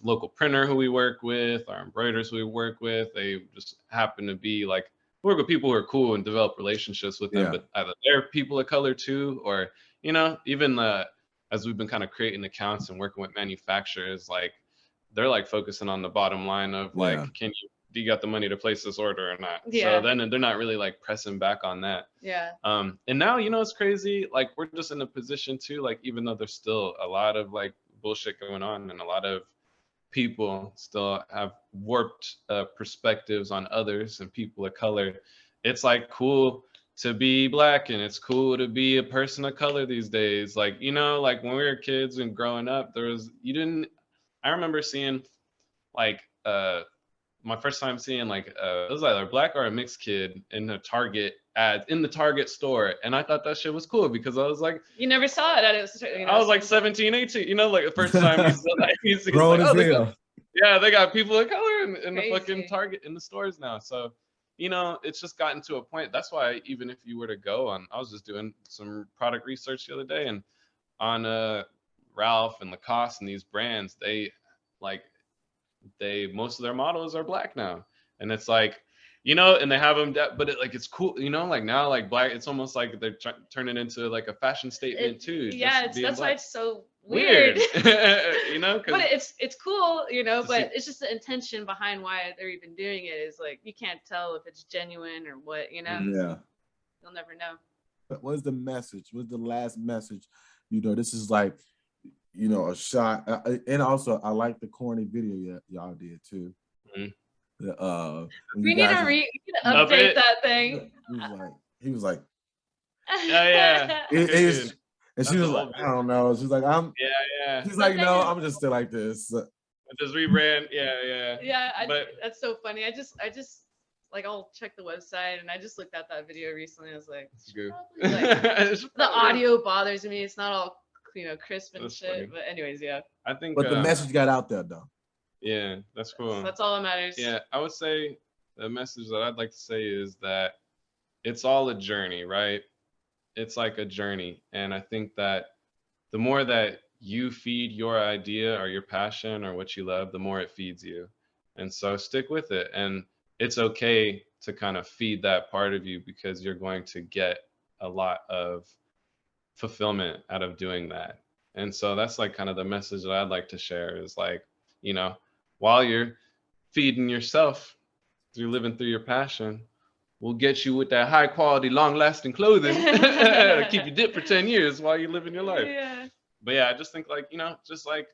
local printer who we work with, our embroiderers who we work with, they just happen to be like, work with people who are cool and develop relationships with them, but either they're people of color too, or, you know, even as we've been kind of creating accounts and working with manufacturers, like they're like focusing on the bottom line of like, do you got the money to place this order or not? So then they're not really like pressing back on that. And now, you know, it's crazy. Like we're just in a position too, like, even though there's still a lot of like bullshit going on and a lot of people still have warped perspectives on others and people of color, it's like cool to be Black and it's cool to be a person of color these days. Like, you know, like when we were kids and growing up, I remember seeing like my first time seeing like it was either a Black or a mixed kid in the Target ad in the Target store, and I thought that shit was cool because I was like, you never saw it. I was like 17, 18, you know, like the first time you see grown like, as hell. they got people of color in the fucking Target in the stores now. So, you know, it's just gotten to a point. That's why even if you were to go on, I was just doing some product research the other day, and on Ralph and Lacoste and these brands, most of their models are Black now, and it's like, you know, and they have them but it's cool, you know, like now like Black, it's almost like they're turning into like a fashion statement too. That's why it's so weird. You know, but it's cool, you know, but it's just the intention behind why they're even doing it is like you can't tell if it's genuine or what, you know. You'll never know. But what's the message? What's the last message? You know, this is like, you know, a shot. And also, I like the corny video y'all did too. We need to update that thing. He was like, yeah. And she was like, I don't know. She's like, She's like, no, I'm just still like this. Just rebrand. Yeah. That's so funny. I just like, I'll check the website, and I just looked at that video recently. I was like, the audio bothers me. It's not all, you know, crisp and shit. Funny. But anyways, I think. But the message got out there though. Yeah, that's cool. That's all that matters. Yeah, I would say the message that I'd like to say is that it's all a journey, right? It's like a journey. And I think that the more that you feed your idea or your passion or what you love, the more it feeds you. And so stick with it. And it's okay to kind of feed that part of you, because you're going to get a lot of fulfillment out of doing that. And so that's like kind of the message that I'd like to share is like, you know, while you're feeding yourself through living through your passion, we'll get you with that high quality, long lasting clothing to keep you dipped for 10 years while you're living your life. But I just think like, you know, just like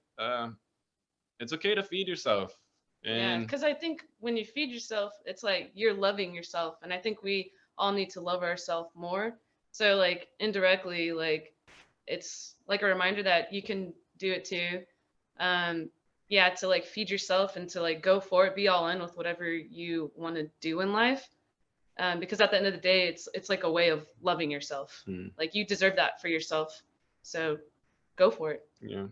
it's okay to feed yourself. And because I think when you feed yourself, it's like you're loving yourself. And I think we all need to love ourselves more. So like indirectly, like it's like a reminder that you can do it too. To like feed yourself and to like go for it, be all in with whatever you want to do in life. Because at the end of the day, it's like a way of loving yourself. Like you deserve that for yourself. So go for it. Yeah.